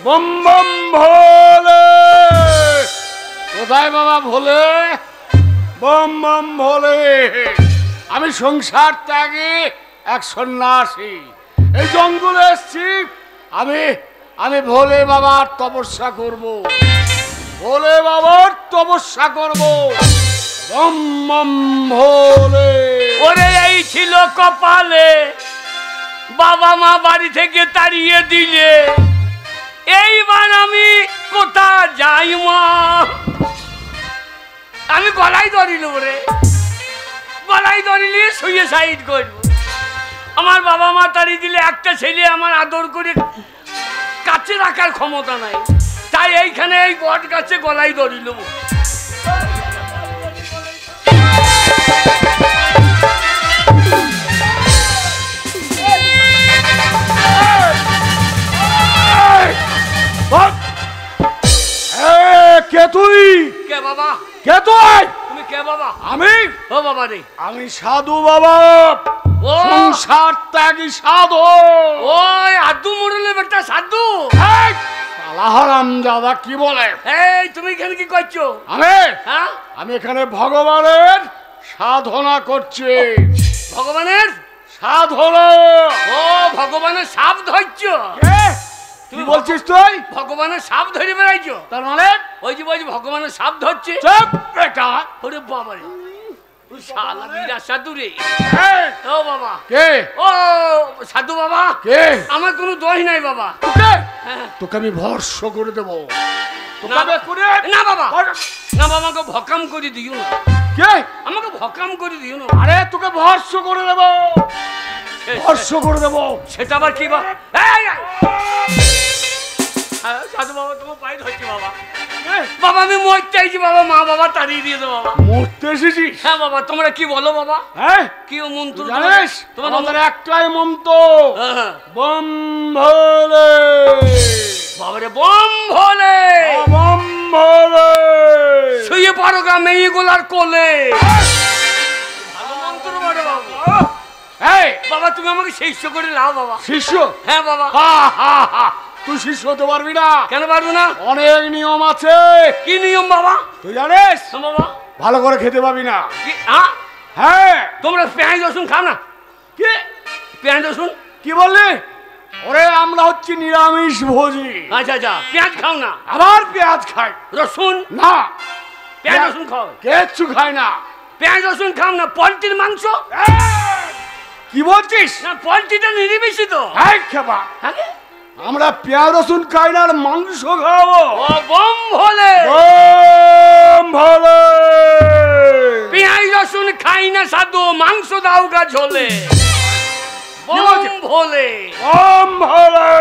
Bomb bomb ভোলে। কোথায় বাবা ভোলে? Bomb bomb ভোলে। আমি সংসার ত্যাগে এক সন্ন্যাসী, এই জঙ্গলে এসছি। আমি ভোলে বাবার তপস্যা করব, ভোলে বাবার তপস্যা করব। বম বম ভোলে। ওরে এই ছিল কপালে, বাবা মা বাড়ি থেকে তাড়িয়ে দিলে, এইবার আমি কোথা যাই মা? আমি গলায় ধরিল, ওরে গলায় ধরিলে সুইসাইড করব। আমার বাবা মা তাড়িয়ে দিলে, একটা ছেলে আমার আদর করে কাছে রাখার ক্ষমতা নাই, তাই এইখানে এই বট গাছে গলায় ধরিল। কে তুই? কে বাবা? কে তুই? তুমি কে বাবা? আমি? ও বাবা রে, আমি সাধু বাবা, ও সংসার ত্যাগী সাধু। ওই আদু মুরলে বেটা সাধু। হারামজাদা কি বলে? এই তুমি এখানে কি করছো? হ্যাঁ, আমি এখানে ভগবানের সাধনা করছি। ভগবানের সাধনা? ও ভগবানের সাপ ধরছো? কি বলছিস তুই? ভগবানের সাপ ধরে বেড়াইছো? তার মানে? ওই যে বলছি ভগবানের সাপ ধরছে। চুপ বেটা। ওরে বাবা রে, শালা বিরাট সাধু রে। ও বাবা। কে? ও সাধু বাবা। কে? আমার কোনো দোষ নাই বাবা। তোকে আমি ভর্ষ করে দেবো। না বাবা, না বাবা, আমাকে ভকাম করে দিও না। কে? আমাকে ভকাম করে দিও না। আরে তোকে ভর্ষ করে দেবো, ভর্ষ করে দেবো। সেটা আবার কি বাবা? সাধু বাবা তোমার পায়ে ধরছি বাবা। বাবা আমি মরতে আইছি বাবা, মা বাবা তাড়িয়ে দিয়ে দো বাবা। মরতে এসেছিস? হ্যাঁ বাবা, তোমরা কি বলো বাবা? হ্যাঁ, কি মন্ত্র জানিস? তোমাদের একটাই মন্ত্র, হ্যাঁ। বম ভোলে। বাবারে বম ভোলে, বম ভোলে। শুয়ে পড়ো গা মেয়ে গোলার কোলে। ভালো মন্ত্র বড় বাবা। এই বাবা তুমি আমাকে শিষ্য করে লাও বাবা। শিষ্য? হ্যাঁ বাবা। তুই শিষ্য হতে পারবি না। কেন পারবো না? অনেক নিয়ম আছে। কি নিয়ম বাবা? তুই জানিস? বাবা ভালো করে খেতে পাবি না। হ্যাঁ, তোমরা পেঁয়াজ রসুন খাও না? কি পেঁয়াজ রসুন? কি বললি? ওরে আমরা হচ্ছি নিরামিষ ভোজি। আচ্ছা আচ্ছা, পেঁয়াজ খাও না? আবার পেঁয়াজ খাই? রসুন না। পেঁয়াজ রসুন খাও? কিচ্ছু খাই না। পেঁয়াজ রসুন খাও না? পোলট্রির মাংস? কি বলছিস? না পোলট্রিটা নিরামিষই তো। খেবা, আমরা পেঁয়াজ রসুন খাই না, আর মাংস খাবো। ও বম ভোলে, বম ভোলে। পেঁয়াজ রসুন খাই না সাধু, মাংস দাও গা ঝোলে। বম ভোলে, বম ভোলে।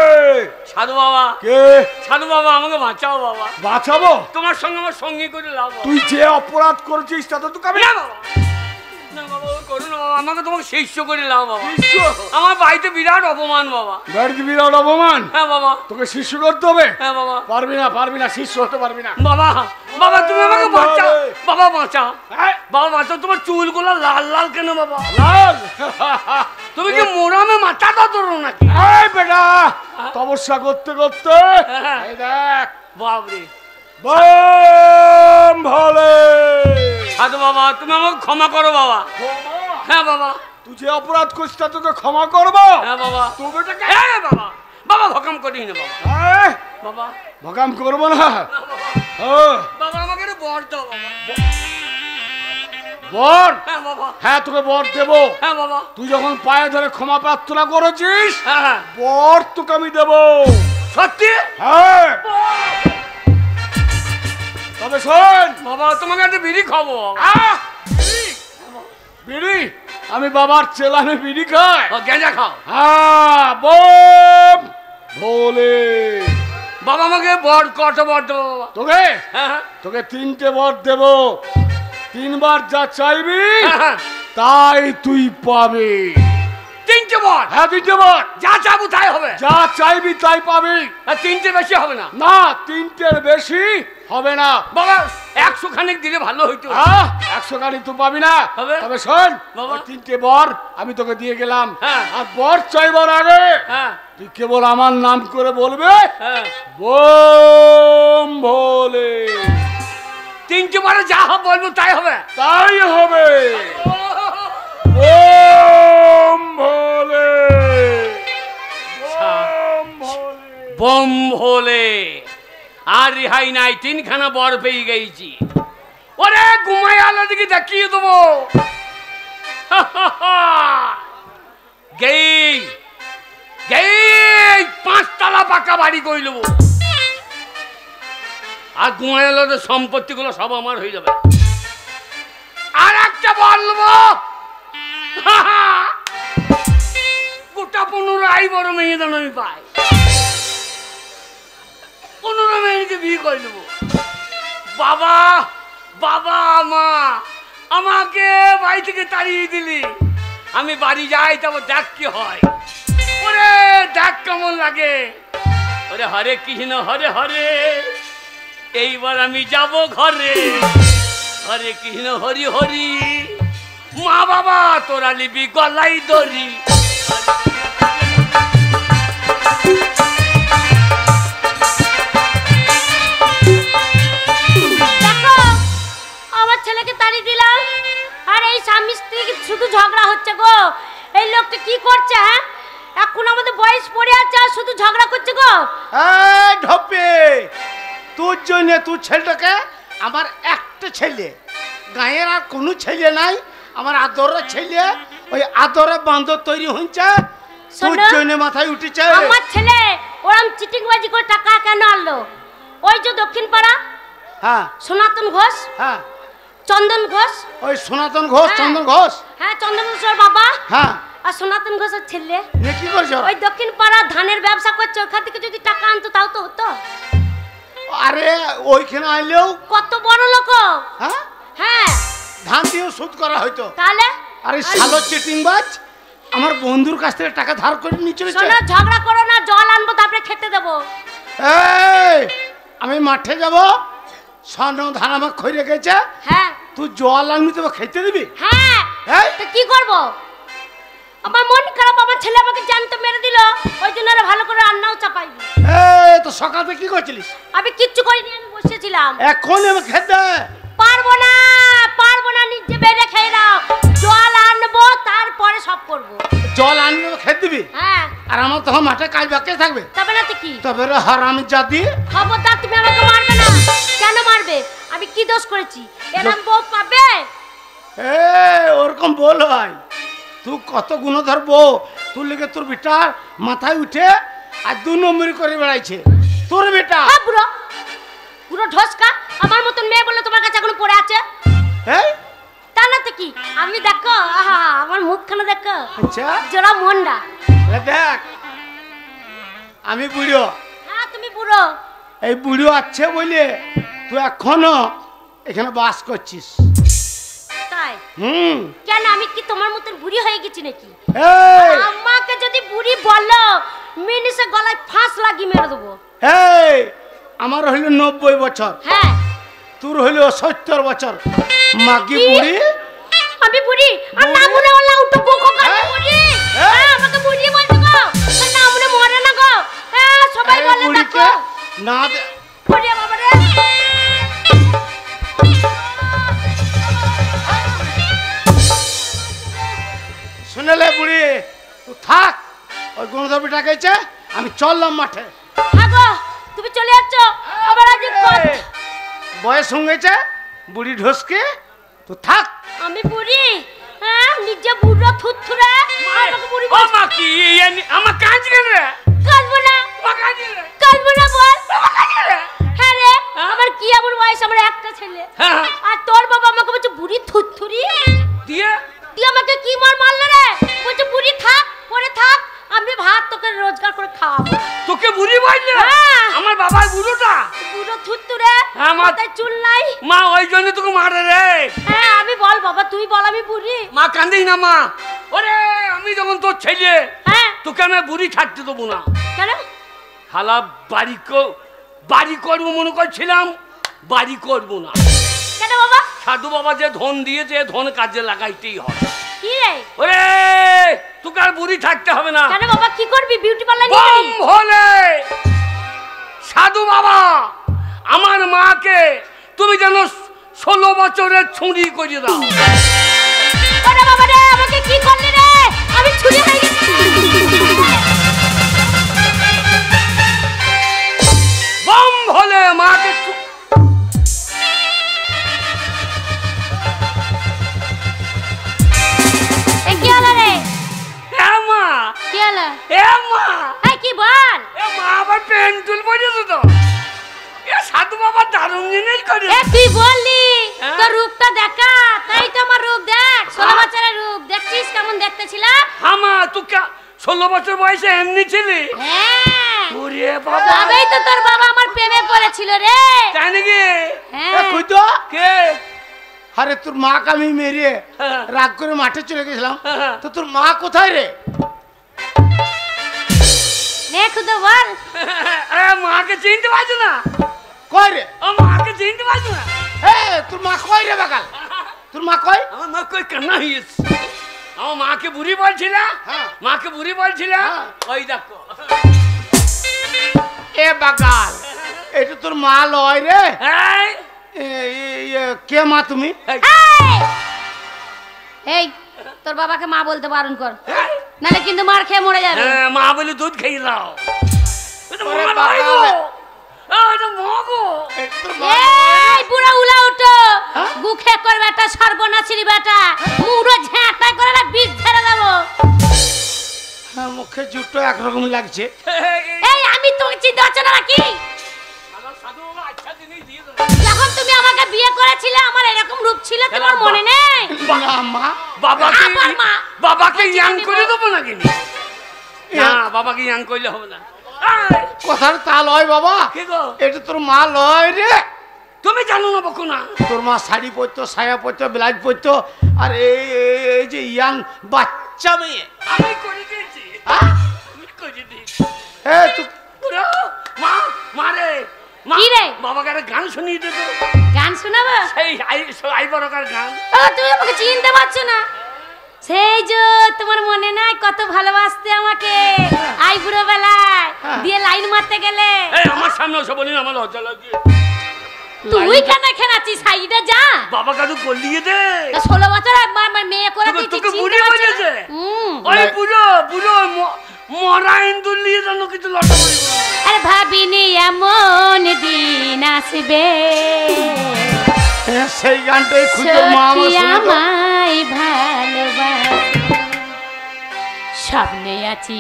সাধু বাবা। কে? সাধু বাবা আমাকে বাঁচাও বাবা। বাঁচাবো? তোমার সঙ্গে আমার সঙ্গী করে লাভ। তুই যে অপরাধ করেছিস তা তো তোকে আমি। না বাবা, না বাবা করুন বাবা, আমাকে তোমাকে শিষ্য করে লাভ বাবা। শিষ্য? আমার বাড়িতে বিরাট অপমান বাবা। বাড়িতে বিরাট অপমান? হ্যাঁ বাবা। তোকে শিষ্য করতে হবে? হ্যাঁ বাবা। পারবি না, পারবি না, শিষ্য হতে পারবি না। বাবা, বাবা তুমি আমাকে বাঁচাও বাবা, বাঁচাও বাবা, বাঁচাও। তোমার চুলগুলো লাল লাল কেন বাবা? লাল? তুমি কি মোরামে মাথা ধরো নাকি? এই বেটা, তপস্যা করতে করতে এই দেখ। বাবরে, বম ভোলে। সাধু বাবা তুমি আমাকে ক্ষমা করো বাবা। হ্যাঁ বাবা। তুই যে অপরাধ করছিস তা তোকে ক্ষমা করবো? হ্যাঁ বাবা। তুই বেটাকে বাবা, বাবা ভকাম করিস না বাবা। বাবা ভকাম করবো না। বাবা আমাকে বর দাও বাবা। বর? হ্যাঁ বাবা। হ্যাঁ তোকে বর দেবো। হ্যাঁ বাবা। তুই যখন পায়ে ধরে ক্ষমা প্রার্থনা করেছিস, হ্যাঁ বর তোকে আমি দেবো। সত্যি? হ্যাঁ। তবে শোন বাবা, তোমাকে একটা বিড়ি খাবো। বিড়ি? আমি বাবার চেলা, আমি বিড়ি খাই? গেঁজা খাও? হ্যাঁ, বম ভোলে। বাবা আমাকে বর কত বর দেবো বাবা? তোকে? হ্যাঁ, তোকে 3টে বর দেবো। 3বার যা চাইবি হ্যাঁ, তাই তুই পাবি। 3টে বর? হ্যাঁ 3টে বর। যা চাবো তাই হবে। যা চাইবি তাই পাবি। আর 3টে বেশি হবে না? না 3টের বেশি হবে না বাবা। 100 খানিক দিলে ভালো হইতো। 100 গাড়ি তো পাবি না। হবে? তবে শোন বাবা। 3টে বর আমি তোকে দিয়ে গেলাম। হ্যাঁ। আর বর চাইবার আগে হ্যাঁ তুই কেবল আমার নাম করে বলবে হ্যাঁ। বোম ভোলে। 3টে বারে যা হবে বলবো তাই হবে। তাই হবে। বোম ভোলে। বোম ভোলে। বম ভোলে। আর রিহাই নাই, 3খানা বর পেয়ে গেছি। ওরে ঘুমাই আলো দিকে দেখিয়ে দেবো। গেই গেই 5তলা পাকা বাড়ি করে নেবো। আর ঘুমাই আলোদের সম্পত্তিগুলো সব আমার হয়ে যাবে। আর একটা বলবো, গোটা 15 বড় মেয়ে যেন আমি পাই। 15 মেয়েকে বিয়ে করে নেবো। বাবা বাবা মা আমাকে বাড়ি থেকে তাড়িয়ে দিলি। আমি বাড়ি যাই, তারপর দেখ কি হয়। ওরে দেখ কেমন লাগে। ওরে হরে কৃষ্ণ হরে হরে, এইবার আমি যাব ঘরে। হরে কৃষ্ণ হরি হরি, মা বাবা তোরা নিবি গলাই দড়ি। দেখো আমার ছেলেকে তাড়িয়ে দিলাম, আর এই স্বামী স্ত্রী শুধু ঝগড়া হচ্ছে গো। এই লোকটা কি করছে? হ্যাঁ এখন আমাদের বয়স পড়ে আছে আর শুধু ঝগড়া করছে গো। এই ঢপে, তোর জন্য তোর ছেলেটাকে, আমার একটা ছেলে, গায়ের আর কোনো ছেলে নাই, আমার আদরের ছেলে, ওই আদরে বান্ধব তৈরি হয়েছে, তোর শোনো, জন্য মাথায় উঠেছে। আমার ছেলে ওরম চিটিংবাজি করে টাকা কেন আনলো? ওই যে দক্ষিণ পাড়া হ্যাঁ সনাতন ঘোষ, হ্যাঁ, চন্দন ঘোষ। ওই সনাতন ঘোষ, হ্যাঁ। চন্দন ঘোষ। হ্যাঁ চন্দন ঘোষ ওর বাবা, হ্যাঁ, আর সনাতন ঘোষের ছেলে। এ কি করছো? ওই দক্ষিণ পাড়া ধানের ব্যবসা করছে, ওখান থেকে যদি টাকা আনতো তাও তো হতো। আরে ওইখানে আইলেও কত বড় লোক। হ্যাঁ হ্যাঁ ধান দিয়েও সুদ করা হয়তো। তাহলে আরে শালো চিটিংবাজ, আমার বন্ধুর কাছ থেকে টাকা ধার করে নিয়ে চলেছে। শোনো, ঝগড়া করো না, জল আনবো তারপরে খেতে দেবো। এই আমি মাঠে যাব, স্বর্ণ ধান আমার খই রেখেছে, হ্যাঁ তুই জল আনবি তো খেতে দিবি। হ্যাঁ এই তো কি করব? আমার মন খারাপ, আমার ছেলে আমাকে জ্যান্ত মেরে দিল, ওই জন্য আরো ভালো করে রান্নাও চাপাইনি। এই তো সকালে কি করছিলিস? আমি কিচ্ছু করিনি, আমি বসেছিলাম। এখন আমি খেতে পারবো না, পারবো না, নিজে বেড়ে খেয়ে নাও। জল আনবো তারপরে সব করবো। জল আনবি তো খেতে দিবি, হ্যাঁ আর আমার তখন মাঠে কাজ বাকি থাকবে। তবে না তো কি? তবে রে হারামি জাতি, খবরদার তুমি আমাকে মারবে না। কেন মারবে? আমি কি দোষ করেছি? এরম বউ পাবে? ওরকম বল ভাই, তুই কত গুণধর বউ, তোর লেগে তোর বেটা মাথায় উঠে আর 2 নম্বরি করে বেড়াইছে তোর বেটা। হ্যাঁ বুড়ো, পুরো ঢসকা। আমার মতন মেয়ে বলে তোমার কাছে এখনো পড়ে আছে। এই তা না তো কি? আমি দেখো, আহা আমার মুখখানা দেখো, আচ্ছা জোড়া মন্ডা। এ দেখ, আমি বুড়ো, হ্যাঁ তুমি বুড়ো। এই বুড়ো আছে বলে তুই এখনো এখানে বাস করছিস। তাই? হুম, কেন আমি কি তোমার মতন বুড়ি হয়ে গেছি নাকি? এই আমাকে যদি বুড়ি বলো, মিনিসে গলায় ফাঁস লাগিয়ে মেরে দেবো। এই আমার হইল 90 বছর, হ্যাঁ তোর হইল 70 বছর। মাগি কি? বুড়ি, আমি বুড়ি? আর না মনে হল্লা উঠো বুকো কানে বুড়ি। হ্যাঁ আমাকে বুড়ি বলছো গো, আর না মনে মরে না গো। হ্যাঁ সবাই এই বলে বুড়িকে দেখো না বুড়ি বাবা রে। শুনেলে বুড়ি, তুই থাক, ওই গুণধর বেটা গেছে, আমি চললাম মাঠে। হ্যাঁ গো তুমি চলে যাচ্ছ, আবার আজ এই, বয়স হয়ে গেছে, বুড়ি ঢসকে, তুই থাক। আমি বুড়ি? হ্যাঁ নিজে বুড়ো থুথুরে আমাকে বুড়ি ও বলছো? মা কি আমার কাজ কেন রে? কাঁদবো না, মা কাজ রে? কাঁদবো না বল। বাবা কাজ রে? হ্যাঁ রে, আমার কি এমন বয়স, আমার একটা ছেলে, হ্যাঁ আর তোর বাবা আমাকে বলছে বুড়ি থুথুরি। দিয়ে তুই আমাকে কি মার মারলে রে? বলছে বুড়ি থাক, পরে থাক, আমি ভাত তোকে রোজগার করে খাওয়াবো। তোকে বুড়ি বললে? হ্যাঁ। আমার বাবার বুড়োটা? বুড়ো থুতুরে, হ্যাঁ, মা- মাথায় চুল নাই। মা ওই জন্য তোকে মারে রে। হ্যাঁ আমি বল বাবা, তুই বল আমি বুড়ি। মা কান্দিস না মা। ওরে আমি যখন তোর ছেলে, হ্যাঁ তোকে আমি বুড়ি থাকতে দেবো না। কেন? শালা বাড়ি করবো মনে করছিলাম, বাড়ি করবো না। কেন বাবা? সাধু বাবা যে ধন দিয়েছে ধন কাজে লাগাইতেই হবে। কি রে? ওরে তোকে আর বুড়ি থাকতে হবে না। কেন বাবা, কি করবি? বিউটি পার্লার বম নিবি? ভোলে সাধু বাবা আমার মাকে তুমি যেন 16 বছরের ছুরি করে দাও। ওরে বাবা রে, আমাকে কি করলি রে? আমি ছুরি হয়ে গেছি। বম ভোলে মাকে এ কি হলো রে? এ মা, কি হলো? এ মা, এই কি বল? এ মা আবার পেন্টুল পড়েছে তো। এ সাধু বাবা দারুণ জিনিস করে। এ তুই বললি হ্যাঁ? তোর রূপটা দেখা, তাই তো আমার রূপ দেখ, 16 বছরের রূপ দেখছিস কেমন দেখতে ছিল? আমা তুই 16 বছর বয়সে এমনি ছিলি? হ্যাঁ, ওরে বাবা, তবেই তো তোর বাবা আমার প্রেমে পড়েছিল রে। তাই নাকি? হ্যাঁ, কই তো? কে? আরে তোর মাকে আমি মেরে হ্যাঁ। রাগ করে মাঠে চলে গেছিলাম, হ্যাঁ। তো তোর মা কোথায় রে? নে খুদো বল। এ মাকে চিনতে পারছো না? কই রে? ও মাকে চিনতে পারছো না? এ তোর মা কই রে বাকাল? তোর মা কই? আমার মা কই কান্না হয়েছে। আমার মাকে বুড়ি বলছিল, হ্যাঁ। মাকে বুড়ি বলছিল। হ্যাঁ। ওই দেখো এ বাকাল, এটা তোর মা লয় রে? এই, কে মা তুমি? এই, এই! এই তোর বাবাকে মা বলতে বারণ কর, এই। নালে কিন্তু মার খেয়ে মরে যাবে। হ্যাঁ, মা বলে দুধ খেয়ে দাও। এটা ওরে মা বাবা। নয় গো। এটা মা গো। এ তোর মা এই বুড়া উলা উঠো, হ্যাঁ? বুকে কর বেটা, সর্বনাশী বেটা, মুড়ো ঝাঁটা করে না বিষ ছেড়ে দেবো। হ্যাঁ, মুখে জুটো একরকম লাগছে। এই আমি তোকে চিনতে পারছো না নাকি? আমার সাধু বাবা আচ্ছা জিনিস দিয়ে দেবে। যখন তুমি আমাকে বিয়ে করেছিলে আমার এরকম রূপ ছিল, তোমার মনে নেই? না মা, বাবাকে আবার মা। বাবাকে বলছি ইয়াং আমি করে বল- দেবো নাকি? না বাবাকে ইয়াং করলে হবে না। এই, কথার তা লয় বাবা, কি গো? এটা তোর মা লয় রে। তুমি জানো না বকো না? তোর মা শাড়ি পরতো, সায়া পরতো, ব্লাউজ পরতো, আর এই যে ইয়াং বাচ্চা মেয়ে। আমি করে দিয়েছি, হ্যাঁ? আমি করে দিয়েছি। এ তুই ওরা, মা মারে মা, কি রে? বাবাকে একটা গান শুনিয়ে দে তো। গান শোনাবো? সেই আই বড়কার গান। ও তুমি আমাকে চিনতে পারছো না? সেই যে তোমার মনে নাই কত ভালোবাসতে আমাকে আই বুড়ো বেলায় দিয়ে লাইন মারতে গেলে? এই আমার সামনে ওসব বলি না, আমার লজ্জা লাগে। তুই কেন খেলাচ্ছিস? সাইডে যা। বাবা কাদু গলিয়ে দে। 16 বছর একবার মেয়ে করে তুই তোকে চিনতে বুড়ি পারছিস বলেছে? না? হুম। ওই বুড়ো মরা ইন্দুর নিয়ে জানো কিছু লটা বলি। আরে ভাবিনি এমন দিন আসবে, সেই গানটাই খুঁজে মা আমার সত্যি শুনে তো। আমায় ভালোবাসে, স্বপ্নে আছি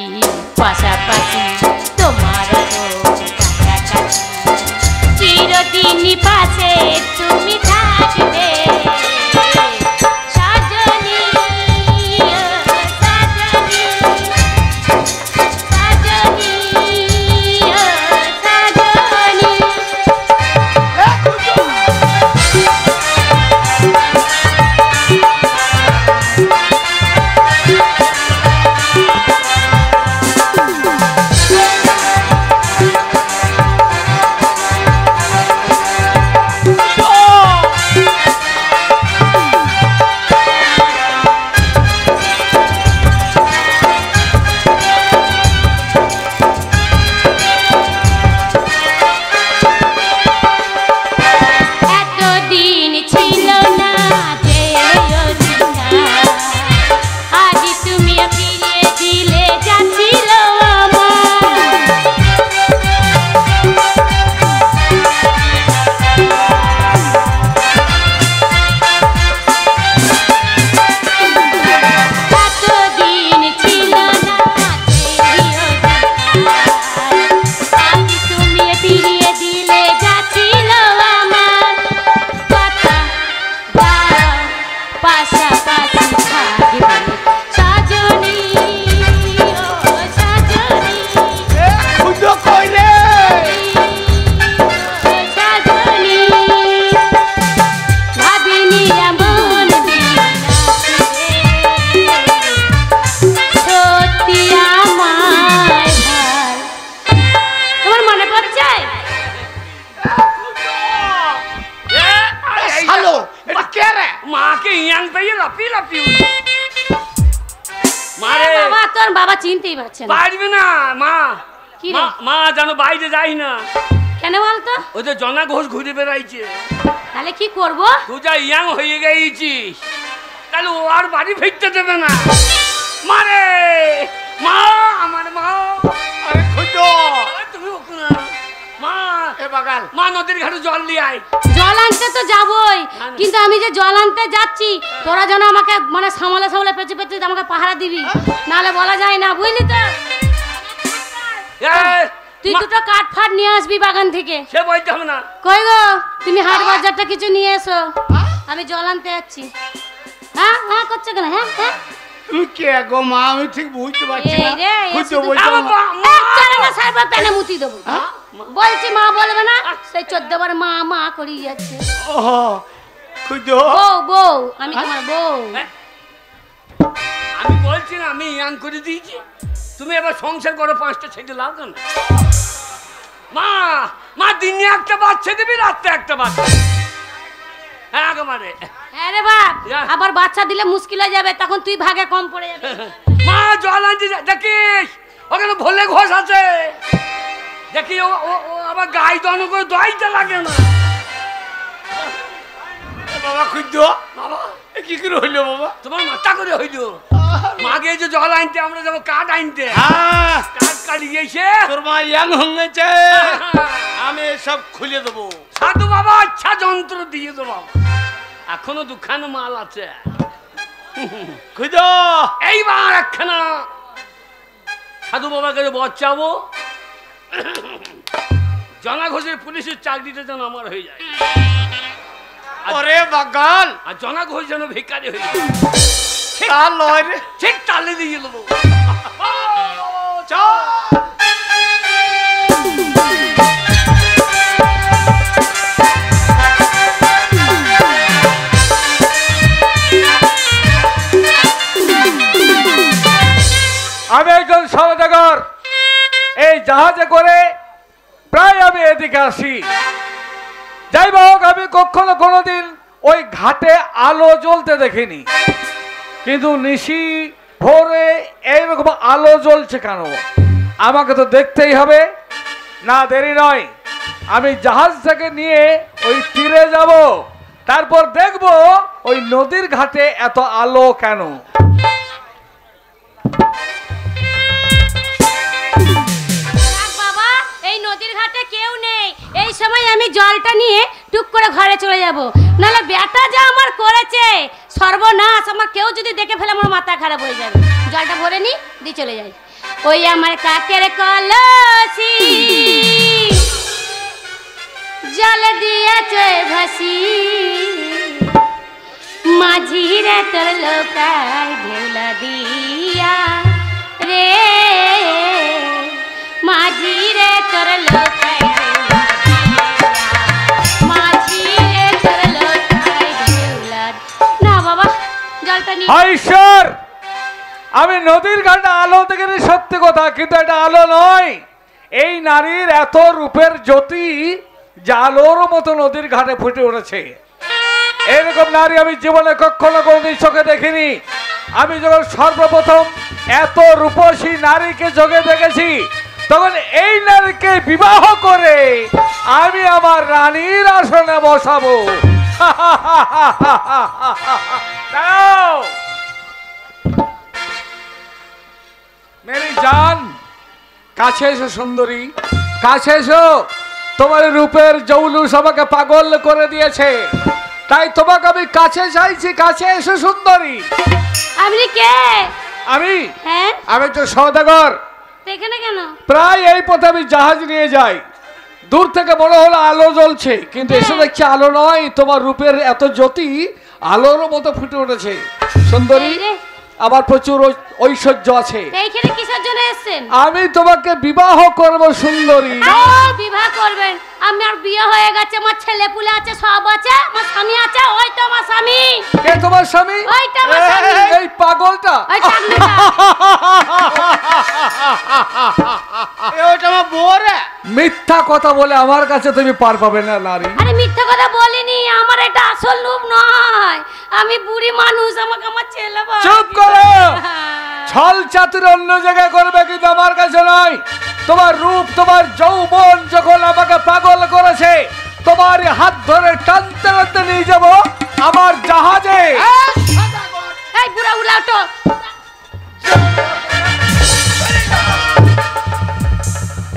পাশাপাশি তোমার কাছাকাছি, চিরদিনই পাশে তুমি থাকবে সজনী, সজনী, সজনী, সজনী। হচ্ছে না। পারবে না মা। কি রে? মা যেন বাইরে যাই না। কেন বলতো? ওই যে জনা ঘোষ ঘুরে বেড়াইছে। তাহলে কি করব? তুই যা ইয়াং হয়ে গেছিস, তাহলে ও আর বাড়ি ফিরতে দেবে না। মারে মা, আমার মা। আরে খুঁজো তুমি ওখানে মা। এ বাগাল মা নদীর ঘাটে জল নিয়ে আয়। জল আনতে তো যাবই, কিন্তু আমি যে জল আনতে যাচ্ছি তোরা যেন আমাকে মানে সামলে সামলে পেঁচে পেঁচে আমাকে পাহারা দিবি, নাহলে বলা যায় না, বুঝলি তো? তুই দুটো কাঠ ফাট নিয়ে আসবি বাগান থেকে। সে বলতে হবে না। কই গো, তুমি হাট বাজারটা কিছু নিয়ে এসো, আমি জল আনতে যাচ্ছি। হ্যাঁ হ্যাঁ করছো কেন? হ্যাঁ হ্যাঁ তুমি কে গো মা? আমি ঠিক বুঝতে পারছি না। এই রে, খুঁজো শুধু- বলছো চলে না সাইবা পেনে মুতি দেবো। বলছি মা বলবে না, সেই 14 বার মা মা করি যাচ্ছে। ও খুঁজো। বউ বউ, আমি তোমার বউ। আমি বলছি না আমি ইয়াং করে দিয়েছি, তুমি এবার সংসার করো, 5টা ছেলে লাও কেন? মা মা দিনে একটা বাচ্চা দিবি, রাত্রে একটা বাচ্চা। হ্যাঁ একেবারে। হ্যাঁ রে বাপ, যা। আবার বাচ্চা দিলে মুশকিল হয়ে যাবে, তখন তুই ভাগে কম পড়ে যাবে। মা জল আনতে দেখিস, ওখানে ভোলে ঘোষ আছে, দেখি ও ও ও আবার গাই দন করে দইতে লাগে না। বাবা খুঁজো। বাবা এ কি করে হইলো বাবা? তোমার মাথা করে হইল। মাগে যে জল আনতে আমরা যাবো কাঠ আনতে, হ্যাঁ কাঠ কাটিয়ে এসে তোর মা ইয়াং হয়েছে, আমি সব খুলে দেবো। সাধু বাবা আচ্ছা যন্ত্র দিয়ে দেবো, এখনো দুখানা মাল আছে। খুঁজো। এইবার একখানা সাধু বাবার কাছে বচাবো, জনা ঘোষের পুলিশের চাকরিটা যেন আমার হয়ে যায়, ওরে বাগাল আর জনা ঘোষ যেন ভিকারি হয়ে যায়। তা লয় রে। ঠিক তালে দিয়ে দেবো। চল। আমি একজন সওদাগর, এই জাহাজে করে প্রায় আমি এদিকে আসি। যাই হোক, আমি কখনো কোনোদিন ওই ঘাটে আলো জ্বলতে দেখিনি, কিন্তু নিশি ভোরে এইরকম আলো জ্বলছে কেন? আমাকে তো দেখতেই হবে। না দেরি নয়, আমি জাহাজ থেকে নিয়ে ওই তীরে যাব, তারপর দেখব ওই নদীর ঘাটে এত আলো কেন। বাবা, এই নদীর ঘাটে কেউ নেই, এই সময় আমি জলটা নিয়ে টুক করে ঘরে চলে যাব, নাহলে বেটা যা আমার করেছে সর্বনাশ, আমার কেউ যদি দেখে ফেলে আমার মাথা খারাপ হয়ে যাবে। জলটা ভরে নি দিয়ে চলে যাই। ওই আমার কাকের কলসি জল দিয়েছে ভাসি, মাঝি রে তোর লোকায় ঢেউলা দিয়া রে, মাঝি রে তোর লোকায় ঢেউলা দিয়া, মাঝি রে তোর লোকায় ঢেউলা। না বাবা, জলটা নিয়ে হায় ঈশ্বর, আমি নদীর ঘাটে আলো দেখেছি সত্যি কথা, কিন্তু এটা আলো নয়। এই নারীর এত রূপের জ্যোতি যা আলোর মতো নদীর ঘাটে ফুটে উঠেছে, এরকম নারী আমি জীবনে কখনো কোনোদিন চোখে দেখিনি। আমি যখন সর্বপ্রথম এত রূপসী নারীকে চোখে দেখেছি, তখন এই নারীকে বিবাহ করে আমি আমার রানীর আসনে বসাবো। দাঁড়াও মেরি জান, কাছে এসো সুন্দরী, কাছে এসো। তোমার রূপের জৌলুস আমাকে পাগল করে দিয়েছে, তাই তোমাকে আমি কাছে চাইছি। কাছে এসো সুন্দরী। আপনি কে? আমি হ্যাঁ, আমি তো সওদাগর, তো এখানে কেন? প্রায় এই পথে আমি জাহাজ নিয়ে যাই। দূর থেকে মনে হলো আলো জ্বলছে, কিন্তু এসে দেখছি আলো নয়, তোমার রূপের এত জ্যোতি আলোর মতো ফুটে উঠেছে সুন্দরী। এই রে। আমার প্রচুর ঐশ্বর্য আছে, এইখানে কিসের জন্য এসেছেন? আমি তোমাকে বিবাহ করব সুন্দরী। বিবাহ করবেন? আমার বিয়ে হয়ে গেছে, আমার ছেলে পুলে আছে, সব আছে, আমার স্বামী আছে। ওই তো আমার স্বামী। কে তোমার স্বামী? ওইটা আমার স্বামী। এই পাগলটা? ওই টাকনুটা। ওটা আমার বউ রে। মিথ্যা কথা বলে আমার কাছে তুমি পার পাবে না নারী। আরে মিথ্যা কথা বলিনি, আমার এটা আসল রূপ নয়, আমি বুড়ি মানুষ, আমাকে আমার ছেলে বলে। চুপ করো। ছল চাতুর অন্য জায়গায় করবে, কিন্তু আমার কাছে নয়। তোমার রূপ, তোমার যৌবন যখন আমাকে পাগল করেছে, তোমার হাত ধরে টানতে টানতে নিয়ে যাব আমার জাহাজে। এই বুড়া উলাটো,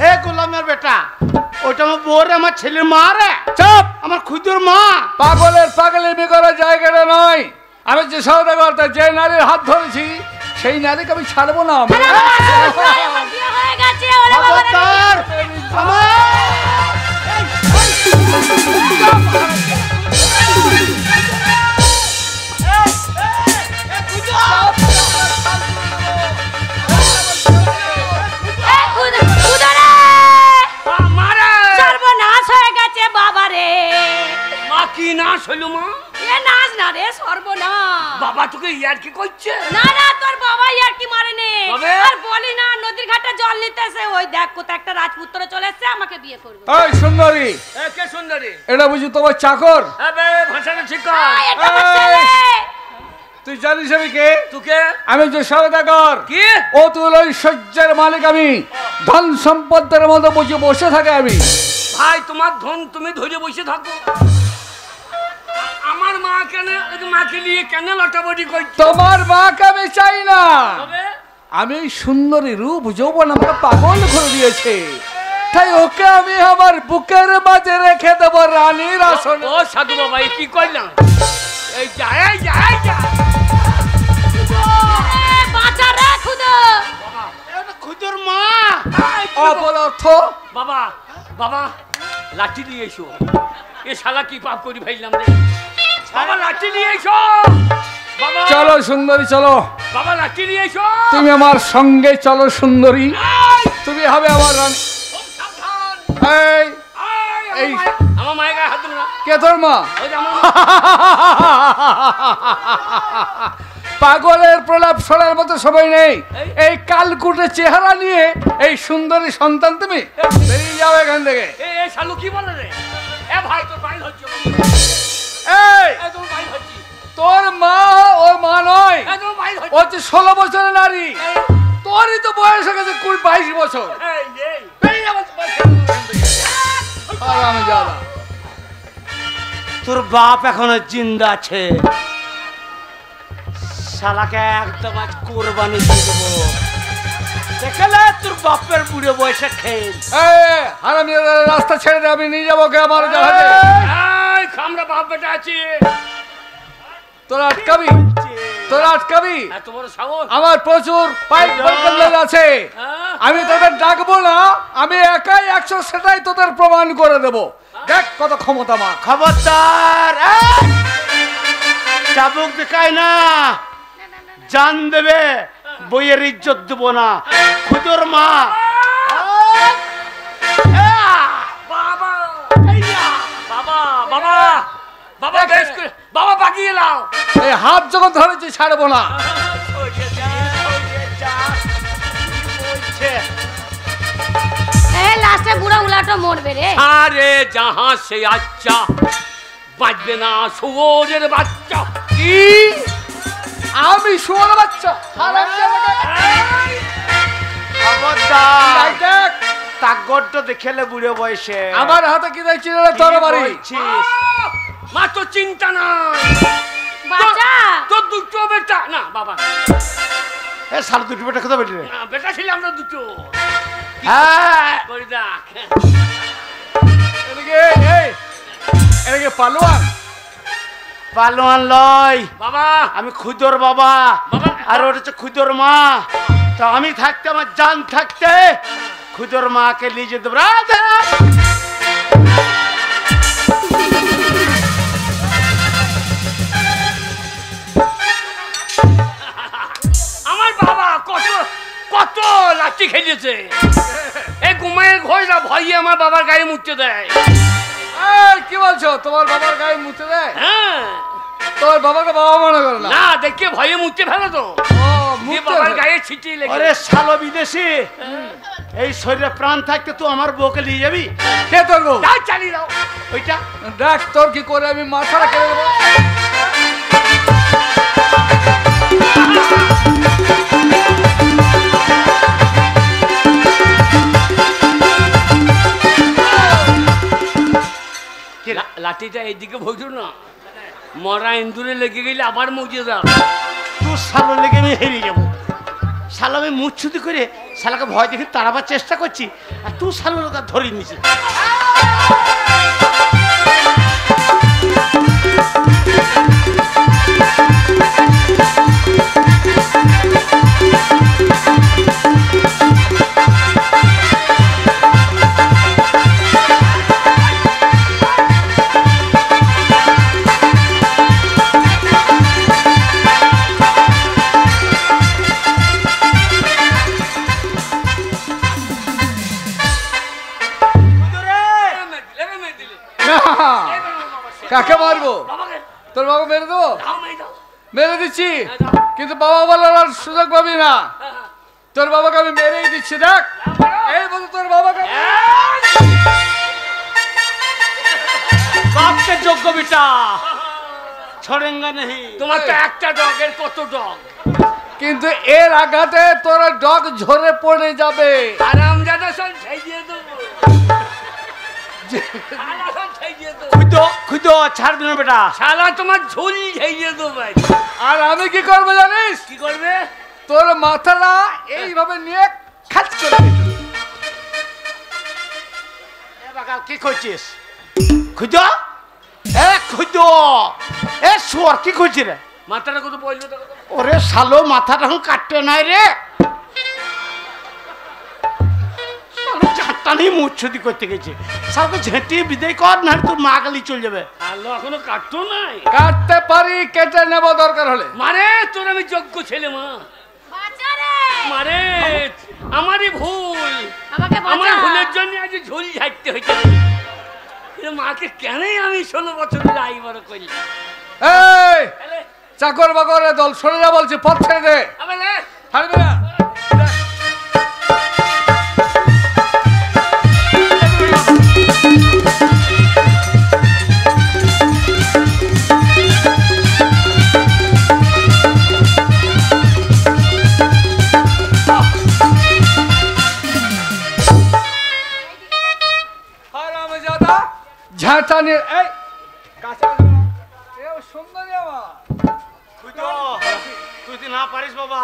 এ গোলামের বেটা, ওইটা আমার বউরে, আমার ছেলের মা রে, চুপ! আমার খুদুর মা। পাগলের পাগলেমি করার জায়গাটা নয়। আমি যে সওদাগর, যে নারীর হাত ধরেছি সেই নারীকে আমি ছাড়বো না। আমার বিয়ে হয়ে গেছে, ওরে বাবা রে। খবরদার! আমার- এই খুদা রে, মারে সর্বনাশ হয়ে গেছে বাবা রে। মা কি নাশ হইলো মা? এ নাচ না রে, সর্বনাশ। বাবা তোকে ইয়ার কি করছে? না না, তোর বাবা আর কি মারেনি। তবে? আর বলি না, নদীর ঘাটে জল নিতেছে, ওই দেখ কোথা একটা রাজপুত্র চলে এসেছে, আমাকে বিয়ে করবে। এই সুন্দরী, এ কে সুন্দরী? এটা বুঝি তোমার চাকর? আবে ভাষাটা ঠিক কর। এটা আমার এই! ছেলে। তুই জানিস আমি কে? তোকে আমি যে সওদাগর, কি? অতুল ঐশ্বর্যের মালিক আমি। ধন সম্পদের মতো বুঝে বসে থাকে আমি। ভাই তোমার ধন তুমি ধরে বসে থাকো। আমার মা কেন মাকে নিয়ে কেন লটাবটি করছো? তোমার মাকে আমি চাই না। তবে আমি এই সুন্দরী রূপ যৌবন আমাকে পাগল করে দিয়েছে, তাই ওকে আমি আমার বুকের মাঝে রেখে দেবো রানীর আসনে। ও সাধু বাবা এ কি করলাম? এই যা এই যা এই যা। এ, বাঁচা রে খুদা। এটা খুদুর মা। অপদার্থ! বাবা বাবা লাঠি নিয়ে এসো। এ শালা কি পাপ করি ফেললাম রে? বাবা লাঠি নিয়ে এসো। বাবা চলো সুন্দরী, চলো। বাবা লাঠি নিয়ে এসো। তুমি আমার সঙ্গে চলো সুন্দরী, এই, তুমি হবে আমার রানী। খুব সাবধান। এই এই, আমার মায়ের গায়ে হাত দিল না। কে তোর মা? ওই যে আমার মা। পাগলের প্রলাপ শোনার মতো সময় নেই। এই কালকুটে চেহারা নিয়ে এই সুন্দরী সন্তান তুমি বেরিয়ে যাও এখান থেকে। এ শালু কি বলে রে? এ ভাই তোর বাইর হচ্ছে। এই এ তোর বাইর হচ্ছে। তোর মা ওর মা নয়, এ তোর বাইর হচ্ছে। ও হচ্ছে 16 বছরের নারী। তোরই তো বয়স হয়ে গেছে 22 বছর। এই এই বেরিয়ে যাবো আমি যাবো। তোর বাপ এখনো জিন্দা আছে, শালাকে একদম আজ কোরবানি দিয়ে দেবো। দেখলে তোর বাপের বুড়ো বয়সে খেল। এই হারামি, রাস্তা ছেড়ে দে, আমি নিয়ে যাবো ওকে আমার জাহাজে। এই খামরা বাপ বেটা আছে। তোরা আটকাবি, তোরা আটকাবি। এত বড় সাহস? আমার প্রচুর পাইপ বরকত আছে, হ্যাঁ? আমি তোদের ডাকবো না, আমি একাই 100 সেটাই তোদের প্রমাণ করে দেব। দেখ কত ক্ষমতা আমার। খবরদার! চাবুক দেখায় না, জান দেবে, বইয়ের ইজ্জত দেবো না। খুদুর মা। বাবা বাবা বাবা বাবা বেশ করে বাবা বাগিয়ে লাও। এই হাত যখন ধরেছি ছাড়বো না। এ লাস্টে বুড়া উলাটো মরবে রে। আরে যাহা সে আচ্ছা বাঁচবে না শুয়োরের বাচ্চা। কি? আমি শুয়োর বাচ্চা? হারামজাদা! খবরদার! এই দেখ, তাগড় দেখেলে বুড়ো বয়সে আমার হাতে কি দেখছি রে তরবারি? বলছিস? মা তো চিন্তা নাই। বাচ্চা তোর দুটো বেটা না বাবা এ শালা দুটো বেটা কথা বলি রে। না, বেটা ছিল আমরা দুটো। হ্যাঁ, করে দেখ এদিকে, এই, এদিকে পালোয়ান। পালোয়ান লয়, বাবা আমি খুদর বাবা, বাবা। আর ওটা হচ্ছে খুদর মা। তো আমি থাকতে, আমার জান থাকতে খুদর মাকে নিয়ে যেতে রাধা। আমার বাবা কত কত লাঠি খেলিয়েছে। এই ঘুমায় ঘোষরা ভয়ে আমার বাবার গায়ে মুছতে দেয়। এই, কি বলছো? তোমার বাবার গায়ে মুতে দেয়? হ্যাঁ তোর বাবাকে বাবা মনে করে না? না দেখে ভয়ে মুছতে ফেলে তো। ও, দিয়ে মুতে বাবার ফেলে। গায়ে ছিটিয়ে লেগে আরে শালো বিদেশি, এই শরীরে প্রাণ থাকতে তুই আমার বউকে নিয়ে যাবি? কে তোর বউ? যা চালিয়ে দাও। ওইটা দেখ তোর কি করে আমি মাথাটা কেটে দেবো। লাঠিটা এইদিকে ভোজো না, মরা ইন্দুরে লেগে গেলে আবার মজে দাও। তোর শালো লেগে আমি হেরে যাবো। শালো আমি মুচ্ছুতি করে শালাকে ভয় দেখে তাড়াবার চেষ্টা করছি, আর তুই শালো লোক ধরে নিছি। কাকে মারবো? বাবাকে তোর বাবা মেরে দেবো? দাও, মেয়ে দাও। মেরে দিচ্ছি, হ্যাঁ, দাও। কিন্তু বাবা বলার আর সুযোগ পাবি না। হ্যাঁ, তোর বাবাকে আমি মেরেই দিচ্ছি, দেখ। এই বলে তোর বাবাকে বাপকে যোগ্য বেটা ছড়েঙ্গা নেই। তোমার তো একটা ডগের কত ডগ। কিন্তু এর আঘাতে তোর ডগ ঝরে পড়ে যাবে। আরাম জাদা সব ছাইয়ে দেবো, শালা সব ছাইয়ে দেবো। খুদো খুদো ছাড়বি না বেটা। শালা তোমার ঝুল ছাইয়ে দেবো ভাই। আর আমি কি করবো জানিস? কি করবে? তোর মাথাটা এইভাবে নিয়ে খাচ করে দিবো। এ বাগাল কি করছিস? খুদো এ খুদো এ শুয়ার কি করছিস রে? মাথাটা কত বললো তো? ওরে শালো মাথাটা এখন কাটতে নাই রে। শালো ঝাঁটটা নিয়ে মুচ্ছুতি করতে গেছে। শালকে ঝেঁটিয়ে বিদায় কর, না তোর মা গালি চলে যাবে। আলো এখনো কাটতো নাই। কাটতে পারি, কেটে নেব দরকার হলে। মারে তোর আমি যোগ্য ছেলে মা। মারে আমারই ভুল, আমাকে আমার বাঁচা। ভুলের জন্য আজ ঝুল ঝাড়তে হয়েছে। কিন্তু মাকে কেনই আমি 16 বছরের আই বড় করলাম। এই তাহলে চাকর বাকরের দল সরে যা বলছি, পথ ছেড়ে দে। আবার ছাড়বি না? হারামজাদা, ঝাঁটা নিয়ে এই কাছে আসবে না। এও সুন্দরী আমার। খুদো তুই যদি না পারিস বাবা,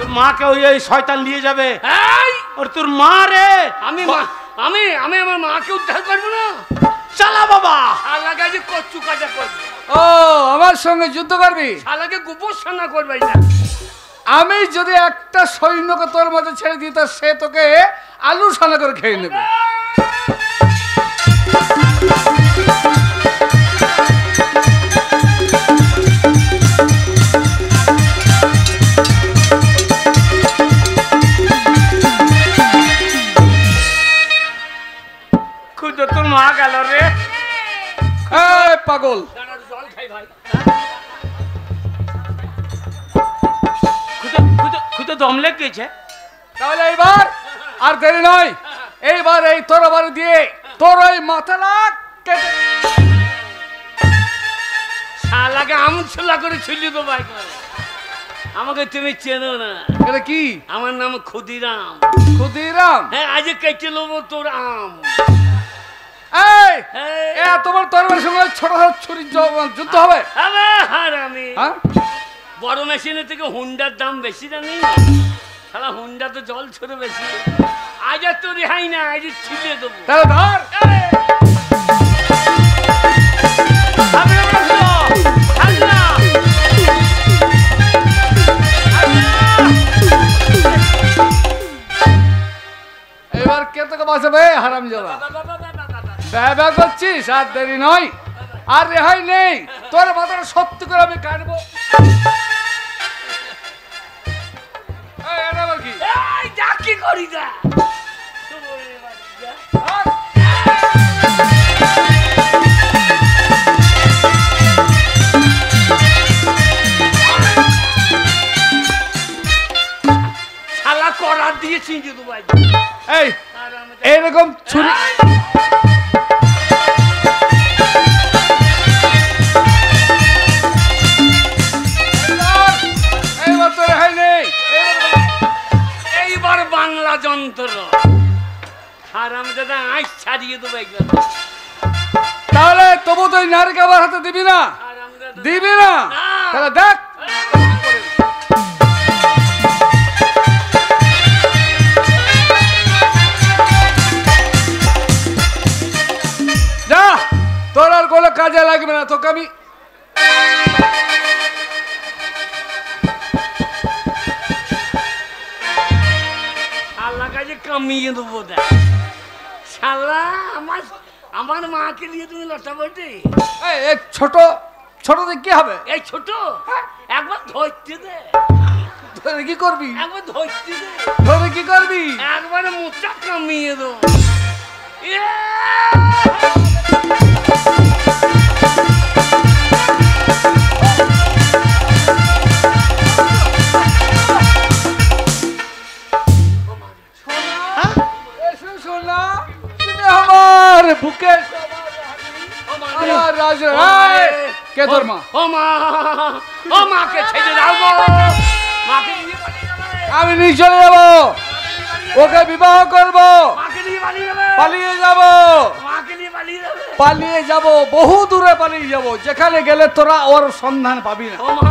তোর মাকে ওই এই শয়তান নিয়ে যাবে। এই আর তোর মা রে আমি আমি আমি আমার মাকে উদ্ধার করবো না। চালা বাবা। শালাকে আজ কচ্ছু কাজা করবো। ও আমার সঙ্গে যুদ্ধ করবি? শালাকে গোপসানা করবে না। আমি যদি একটা সৈন্যকে তোর মধ্যে ছেড়ে দিই, তা সে তোকে আলু সানা করে খেয়ে নেবে। খুদো তোর মা গেল রে। এই পাগল, দাঁড়া, জল খাই ভাই। খুদো খুদো খুদো দম লেগেছে। তাহলে এইবার আর দেরি নয়। এইবার এই তরবারি দিয়ে তোর ওই মাথাটা কেটে। শালাকে আমছলা করে ছুলি তো ভাই। আমাকে তুমি চেনো না। এটা কি? আমার নাম ক্ষুদিরাম। ক্ষুদিরাম? হ্যাঁ, আজ কেটে নেবো তোর আম। এই হ্যাঁ, তোমার তরবারির সঙ্গে ছোট ছোট ছুরি যুদ্ধ হবে? হারামি। হ্যাঁ? বড় মেশিনের থেকে হুন্ডার দাম বেশি জানি। শালা হুন্ডা তো জল ছোড়ে বেশি। আজ আর তো রেহাই না, আজ ছিলিয়ে দেবো। তাহলে ধর। আমি আমরা খুদো ছাড় না। এবার কে তোকে বাঁচাবে? হারামজাদা, ব্যবহার করছিস? আর দেরি নয়, আর রেহাই নেই। তোর মাথাটা সত্যি করে আমি কাটবো। এই, এটা আবার কি? এই, যা কি করি যা। ধর। শালা করার দিয়ে চিনতে তো ভাই। এই এইরকম ছুরি। এইবার তো রেহাই নেই। এইবার বাংলা যন্ত্র হারাম দাদা আঁশ ছাড়িয়ে দেবো একবার। তাহলে তবু তুই নারীকে আমার হাতে দিবি না? আর আমরা তো- দিবি না? না। তাহলে দেখ যা, তোর আর কোনো কাজে লাগবে না, তোকে আমি শালা কাজে কামিয়ে দেবো দেখ শালা আমার আমার মাকে নিয়ে তুমি লটা বলতে এই ছোট ছোট দিয়ে কি হবে? এই ছোট একবার ধরতে দে ধরে কি করবি? একবার ধরতে দে ধরে কি করবি? একবারে মোটা কামিয়ে দেবো ইয়ে! এসো সোনা, তুমি আমার বুকে আমার রাজা। এই, কে তোর মা? ও মা ও মাকে ছেড়ে দাও গো মাকে নিয়ে পালিয়ে যাবে আমি নিয়ে চলে যাবো, ওকে বিবাহ করব, মাকে নিয়ে পালিয়ে যাবে পালিয়ে যাব, মাকে নিয়ে পালিয়ে যাবে পালিয়ে যাব, বহু দূরে পালিয়ে যাব, যেখানে গেলে তোরা ওর সন্ধান পাবি না, ও মা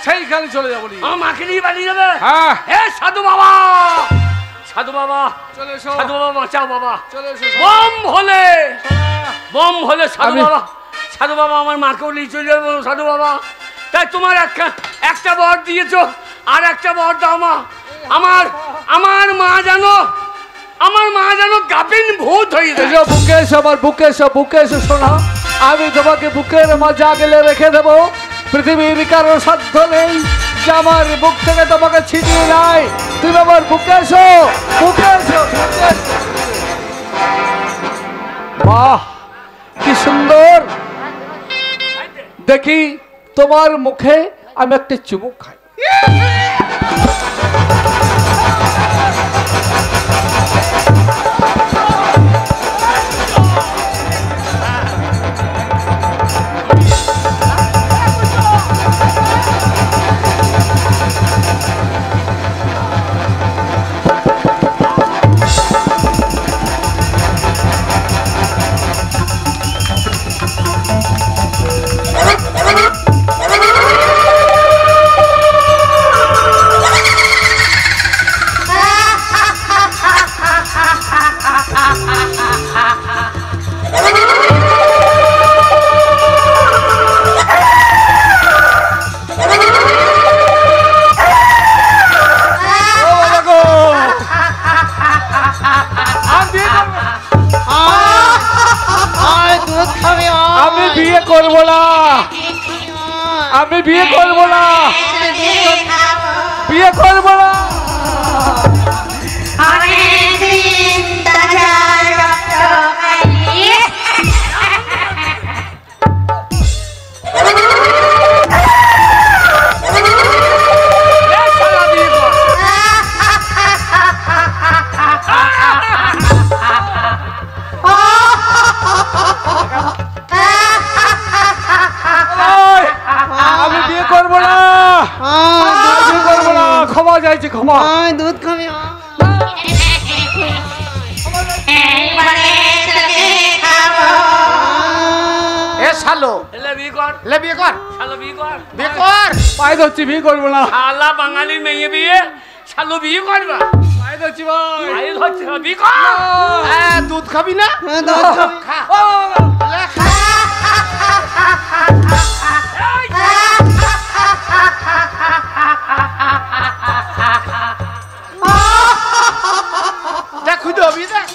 সেইখানে চলে যাবো। ও মাকে নিয়ে পালিয়ে যাবে হ্যাঁ, হে সাধু বাবা সাধু বাবা চলে এসো, সাধু বাবা বাঁচাও বাবা চলে এসো। বম হলে সাধু আমি- বাবা সাধু বাবা আমার মাকেও নিয়ে চলে যাবো সাধু বাবা তাই তোমার একটা বর দিয়েছো আর একটা বর দাও মা আমার মা জানো গাবিন ভূত হয়ে যায় এসো বুকে এসো, আমার বুকে এসো, বুকে এসো শোনা, আমি তোমাকে বুকের মাঝে আগলে রেখে দেবো, পৃথিবীর কারো সাধ্য নেই যে আমার বুক থেকে তোমাকে ছিনিয়ে নাই, তুমি আমার বুকে এসো, বুকে এসো, বুকে এসো। বাহ, কি সুন্দর, দেখি তোমার মুখে আমি একটা চুমুক খাই। আমি বিয়ে করবো না, আমি বিয়ে করবো না, বিয়ে করবো না। আমি বিয়ে করবো না, বিয়ে করবো না, ক্ষমা চাইছি, ক্ষমা। দুধ খাবি এ শালো এলে বিয়ে কর লে বিয়ে কর, শালো বিয়ে কর বিয়ে কর। পায়ে ধরছি, বিয়ে করবো না, শালা বাঙালির মেয়ে বিয়ে শালো বিয়ে করবা পায়ে ধরছি ভাই। আরে ধরছে না, বিয়ে কর দুধ খাবি না? দুধ খাবি খা ও, লে, খা। দেখ খুঁজে হবি দেখ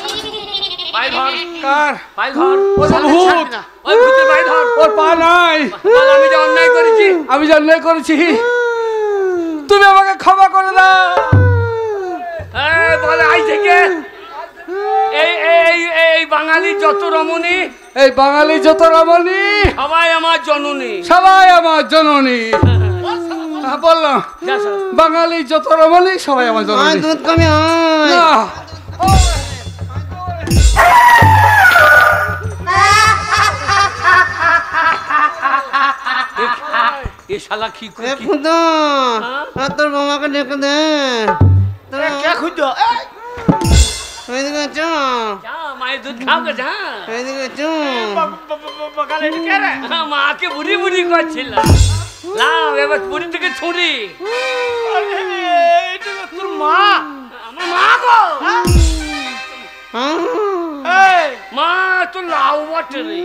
পাই ধর কার? পাই ধর ও তো ছাড়বি ভূত, না। ওই ভূতের পাই ধর ওর পা নাই, বল, আমি যে অন্যায় করেছি আমি যে অন্যায় করেছি, তুমি আমাকে ক্ষমা করে দাও। বলে আই থেকে এই এই এই বাঙালি যত রমণী এই বাঙালি যত রমণী সবাই আমার জননী সবাই আমার জননী। হ্যাঁ, বললাম যা শালা। বাঙালি যত রমণী সবাই আমার জননী। দুধ খাবি না, এ শালা কি এ কি ফুটো তোর বোমাকে ডেকে দে কে খুঁজো এদিকে চ যা, মাই মায়ের দুধ খাও গেছে। হ্যাঁ এদিকে চুন। বকালে কে রে? হ্যাঁ, মাকে বুড়ি বুড়ি করছিলাম। লাও এবার বুড়ি থেকে ছুরি। আরে, এইটা তো তোর মা। আমার মা গো, এই, মা তো লাউ বটে রে।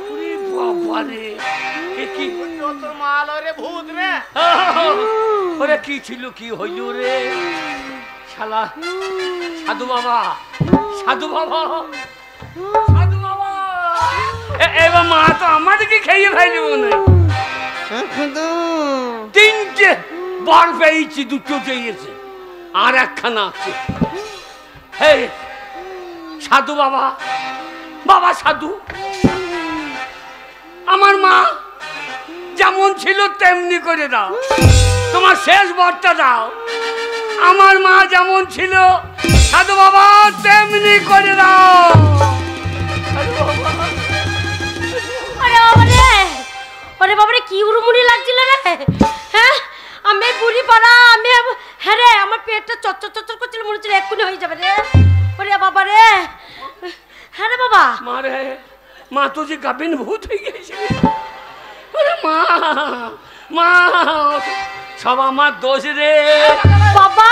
ওরে বাবা রে, এ কি তো তোর মা লো রে ভূত রে। ওরে কি ছিল কি হইল রে শালা। সাধু বাবা, সাধু বাবা, সাধু বাবা। এবার মা তো আমাদেরকে খেয়ে ফেলে মনে হয়। এখন তো তিনটে বার পেয়েছি, দুটো চেয়েছে আর একখানা আছে। হে সাধু বাবা, বাবা সাধু, আমার মা যেমন ছিল তেমনি করে দাও, তোমার শেষ বরটা দাও। আমার মা যেমন ছিল সাধু বাবা তেমনি করে দাও। সাধু বাবা, আরে বাবা রে, ওরে বাবা রে, কি উড়ুমুড়ি লাগছিল রে। হ্যাঁ, আমি বুড়ি পাড়া, আমি হ্যাঁ রে, আমার পেটটা চচ্চর চচ্চর করছিল, মনে হচ্ছিল এক্ষুনি হয়ে যাবে রে। ওরে বাবা রে, হ্যাঁ রে বাবা। মা রে, মা তো যে গাবিন ভূত হয়ে গেছে। ওরে মা, মা সব আমার দোষ রে। বাবা,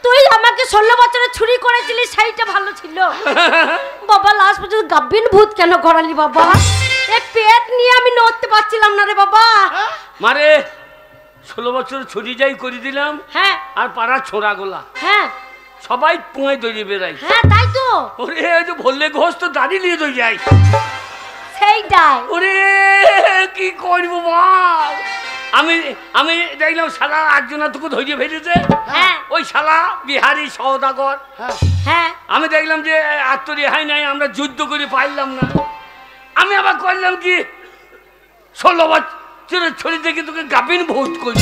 তুই আমাকে 16 বছরে ছুরি করেছিলি, সেইটা ভালো ছিল। বাবা লাস্ট পর্যন্ত গাব্বিন ভূত কেন করালি বাবা? এই পেট নিয়ে আমি নড়তে পারছিলাম না রে বাবা। মারে 16 বছর ছুরি যাই করে দিলাম। হ্যাঁ আর পাড়ার ছোড়া গোলা হ্যাঁ সবাই পুঁয়ে দড়ি বেড়াই। হ্যাঁ, তাই তো, ওরে ওই যে ভরলে ঘোষ তো দাঁড়িয়ে নিয়ে দই যাই। সেইটাই। ওরে কি করবো বল। আমি আমি দেখলাম শালা একজনা তোকে ধরিয়ে ফেলেছে। হ্যাঁ ওই শালা বিহারি সওদাগর। হ্যাঁ, আমি দেখলাম যে আত্মরেহাই নাই, আমরা যুদ্ধ করে পারলাম না। আমি আবার করলাম কি 16 বছরের ছড়ি থেকে তোকে গাবিন ভোট করি।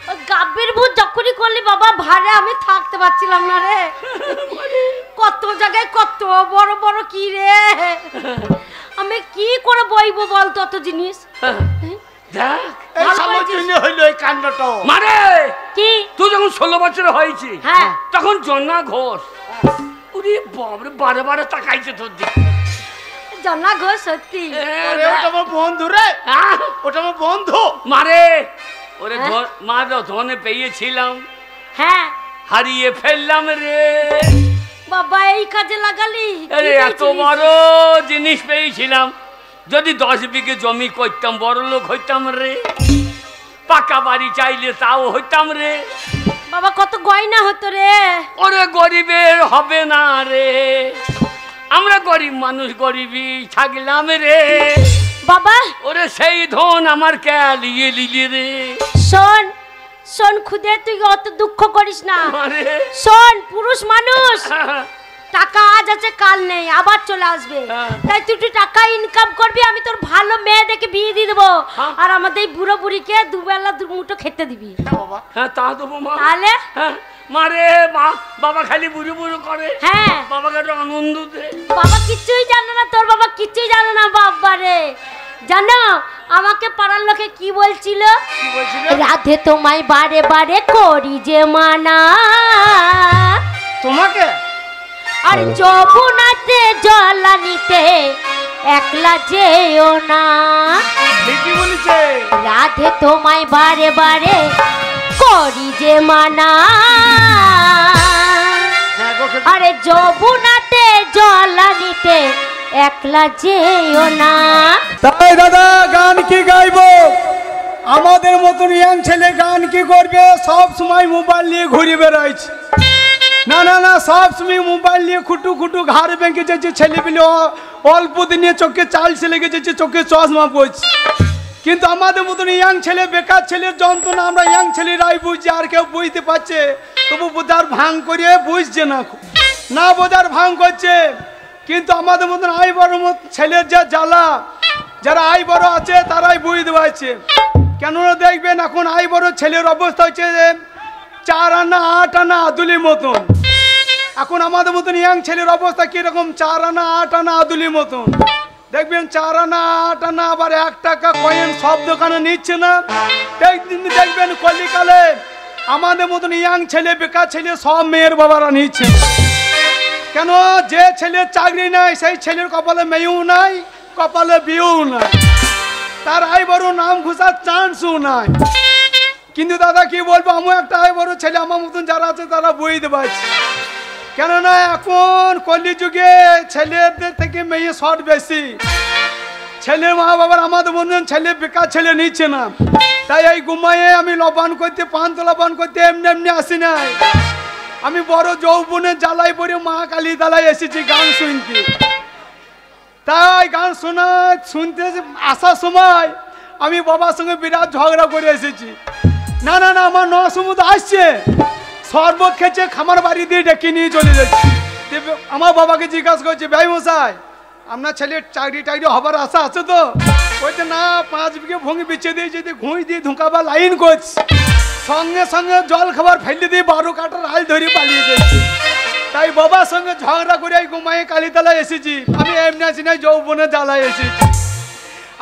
ওই গাব্বির ভূত যখনই করলি বাবা, ভারে আমি থাকতে পারছিলাম না রে। কত জায়গায় কত বড় বড় কি রে, আমি কি করে বইবো বল তত জিনিস। দেখ এই ভালো সালোর করেছিস। জন্য হইলো এই কাণ্ডটা। মারে, কি? তুই যখন 16 বছর হয়েছি হ্যাঁ। তখন জন্না ঘোষ ওরে বাবরে বারে বারে তাকাইছে তোর দিকে। জন্না ঘোষ সত্যি। আরে ওটা আমার বন্ধু রে, ওটা আমার বন্ধু। মারে ওরে মা ধনে পেয়েছিলাম, হ্যাঁ হারিয়ে ফেললাম রে। বাবা এই কাজে লাগালি? আরে কি এত পেয়েছিলিস? বড় জিনিস পেয়েছিলাম, যদি 10 বিঘে জমি করতাম বড় লোক হইতাম রে। পাকা বাড়ি চাইলে তাও হইতাম রে। বাবা কত গয়না হতো রে। ওরে গরিবের হবে না রে, আমরা গরিব মানুষ গরিবই থাকলাম রে। বাবা ওরে সেই ধন আমার লিয়ে লিলি রে। শোন শোন খুদে, তুই অত দুঃখ করিস না। আরে শোন, পুরুষ মানুষ, টাকা আজ আছে কাল নেই, আবার চলে আসবে। হ্যাঁ। তাই তুই একটু টাকা ইনকাম করবি, আমি তোর ভালো মেয়ে দেখে বিয়ে দিয়ে দেবো। হ্যাঁ। আর আমাদের এই বুড়ো বুড়িকে দুবেলা দুমুঠো খেতে দিবি। বাবা হ্যাঁ তা দেবো মা। তাহলে হ্যাঁ মারে বাবা খালি বুড়ো বুড়ো করে। হ্যাঁ, বাবাকে একটু আনন্দ দে। বাবা কিচ্ছুই জানে না, তোর বাবা কিচ্ছুই জানে না। বাবা রে, জানো আমাকে পাড়ার লোকে কি বলছিল? কি বলছিলে? রাধে তোমায় বারে বারে করি যে মানা, তোমাকে আর যমুনাতে জলানিতে একলা যেও না। ঠিকই বলেছে। রাধে তোমায় বারে বারে করি যে মানা, হ্যাঁ গো, আরে যমুনাতে জলানিতে একলা যেও না। তাই দাদা গান কি গাইবো? আমাদের মতন ইয়াং ছেলে গান কি করবে? সব সময় মোবাইল নিয়ে ঘুরে বেড়াইছে। না না না, সব সময় মোবাইল নিয়ে খুটু খুটু ঘাড় ভেঙে যাচ্ছে। ছেলেপিলে অল্প দিনে চোখে চালছে লেগে যাচ্ছে, চোখে চশমা পড়ছে। কিন্তু আমাদের মতন ইয়াং ছেলে, বেকার ছেলের যন্ত্রণা আমরা ইয়াং ছেলেরাই বুঝছি, আর কেউ বুঝতে পারছে তবু বোঝার ভাঙ করে বুঝছে না, না বোঝার ভাঙ করছে। কিন্তু আমাদের মতন আই বড় ছেলের যা জ্বালা, যারা আই বড় আছে তারাই বুঝতে পারছে। কেননা দেখবেন এখন আই বড় ছেলের অবস্থা হচ্ছে 4 আনা 8 আনা আদুলির মতন। এখন আমাদের মতন ইয়াং ছেলের অবস্থা কিরকম? 4 আনা 8 আনা আদুলির মতন। দেখবেন 4 আনা 8 আনা আবার 1 টাকা কয়েন সব দোকানে নিচ্ছে না। দেখবেন কলিকালে আমাদের মতন ইয়াং ছেলে, বেকার ছেলে সব মেয়ের বাবারা নিচ্ছে। কেন যে ছেলের চাকরি নাই সেই ছেলের কপালে মেয়েও নাই, কপালে বিয়েও নাই, তার আয় বড় নাম ঘুষার চান্সও নাই। কিন্তু দাদা কি বলবো, আমি একটা আয় বড় ছেলে, আমার মতন যারা আছে তারা বুঝতে পারছি। কেননা এখন কলিযুগে ছেলেদের থেকে মেয়ে শর্ট বেশি। ছেলের মা বাবার আমাদের মতন ছেলে বেকার ছেলে নিচ্ছে না, তাই এই ঘুমাইয়ে আমি লবান করতে, পানতলা পান করতে এমনি এমনি আসি নাই। আমি বড় যৌবনের জ্বালাই পরে মা কালী দালায় এসেছি গান শুনতে। তাই গান শুনতে আসার সময় আমি বাবার সঙ্গে বিরাট ঝগড়া করে এসেছি। না না না, আমার ন সমুদ্র আসছে, শরবত খেয়েছে, খামার বাড়ি দিয়ে ডেকে নিয়ে চলে যাচ্ছে। আমার বাবাকে জিজ্ঞাসা করছে, ভাই মশাই আপনার ছেলের চাকরি টাকরি হবার আশা আছে তো? বলছে না, 5 বিঘে ভঙ্গি বিছে দিয়ে যদি ঘুঁই দিয়ে ধুঁকাবার লাইন করছে, সঙ্গে সঙ্গে জল খাবার ফেলে দিয়ে 12 কাটার হাল ধরে পালিয়ে যাচ্ছে। তাই বাবার সঙ্গে ঝগড়া করে ঘুমাইয়ে কালীতলায় এসেছি। আমি এমনি আসি নাই, যৌবনে জ্বালায় এসেছি।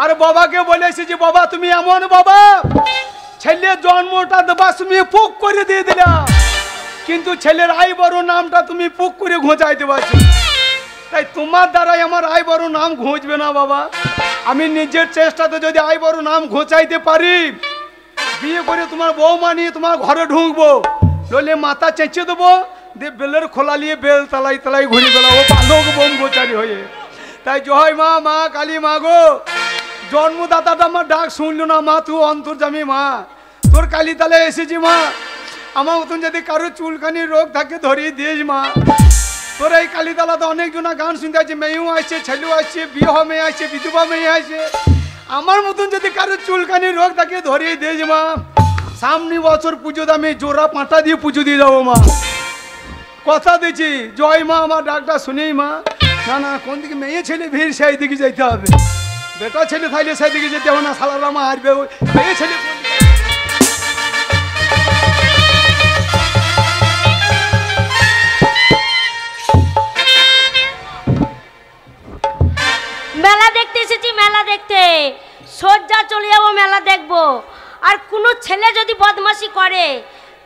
আর বাবাকে বলে এসেছি, বাবা তুমি এমন বাবা, ছেলের জন্মটা দেবা তুমি পুক করে দিয়ে দিলাম, কিন্তু ছেলের আয় বড় নামটা তুমি পুক করে ঘোঁচাইতে পারছো। তাই তোমার দ্বারাই আমার আয় বড় নাম ঘুঁচবে না বাবা। আমি নিজের চেষ্টাতে যদি আয় বড় নাম ঘোঁচাইতে পারি, বিয়ে করে তোমার বৌমা নিয়ে তোমার ঘরে ঢুকবো, নইলে মাথা চেঁচে দেবো, দিয়ে বেলের খোলা নিয়ে বেল তালাই তালাই ঘুরে বেড়াবো বান্ধব ব্রহ্মচারী হয়ে। তাই জয় মা, মা কালী মা গো, জন্মদাতাটা আমার ডাক শুনলো না মা, তুই অন্তর্যামী মা, তোর কালীতলায় এসেছি মা। আমার মতন যদি কারো চুলকানির রোগ থাকে ধরিয়ে দিস মা। তোর এই কালীতলাতে অনেকজনা গান শুনতে আছে, মেয়েও আসছে, ছেলেও আসছে, বিবাহ মেয়ে আসছে, বিধবা মেয়ে আসছে। আমার মতন যদি কারো চুলকানির রোগ থাকে ধরিয়ে দিস মা। সামনে বছর পুজোতে আমি জোড়া পাঁটা দিয়ে পুজো দিয়ে যাবো মা, কথা দিচ্ছি। জয় মা, আমার ডাকটা শুনেই মা। না না, কোন দিকে মেয়ে ছেলে ভিড় সেই দিকে যেতে হবে, বেটা ছেলে থাকলে সেই দিকে যেতে হবে না, সালারা মা হারবে। মেয়ে ছেলে মেলা দেখতে এসেছি, মেলা দেখতে সজ্জা চলে যাবো, মেলা দেখবো। আর কোনো ছেলে যদি বদমাশি করে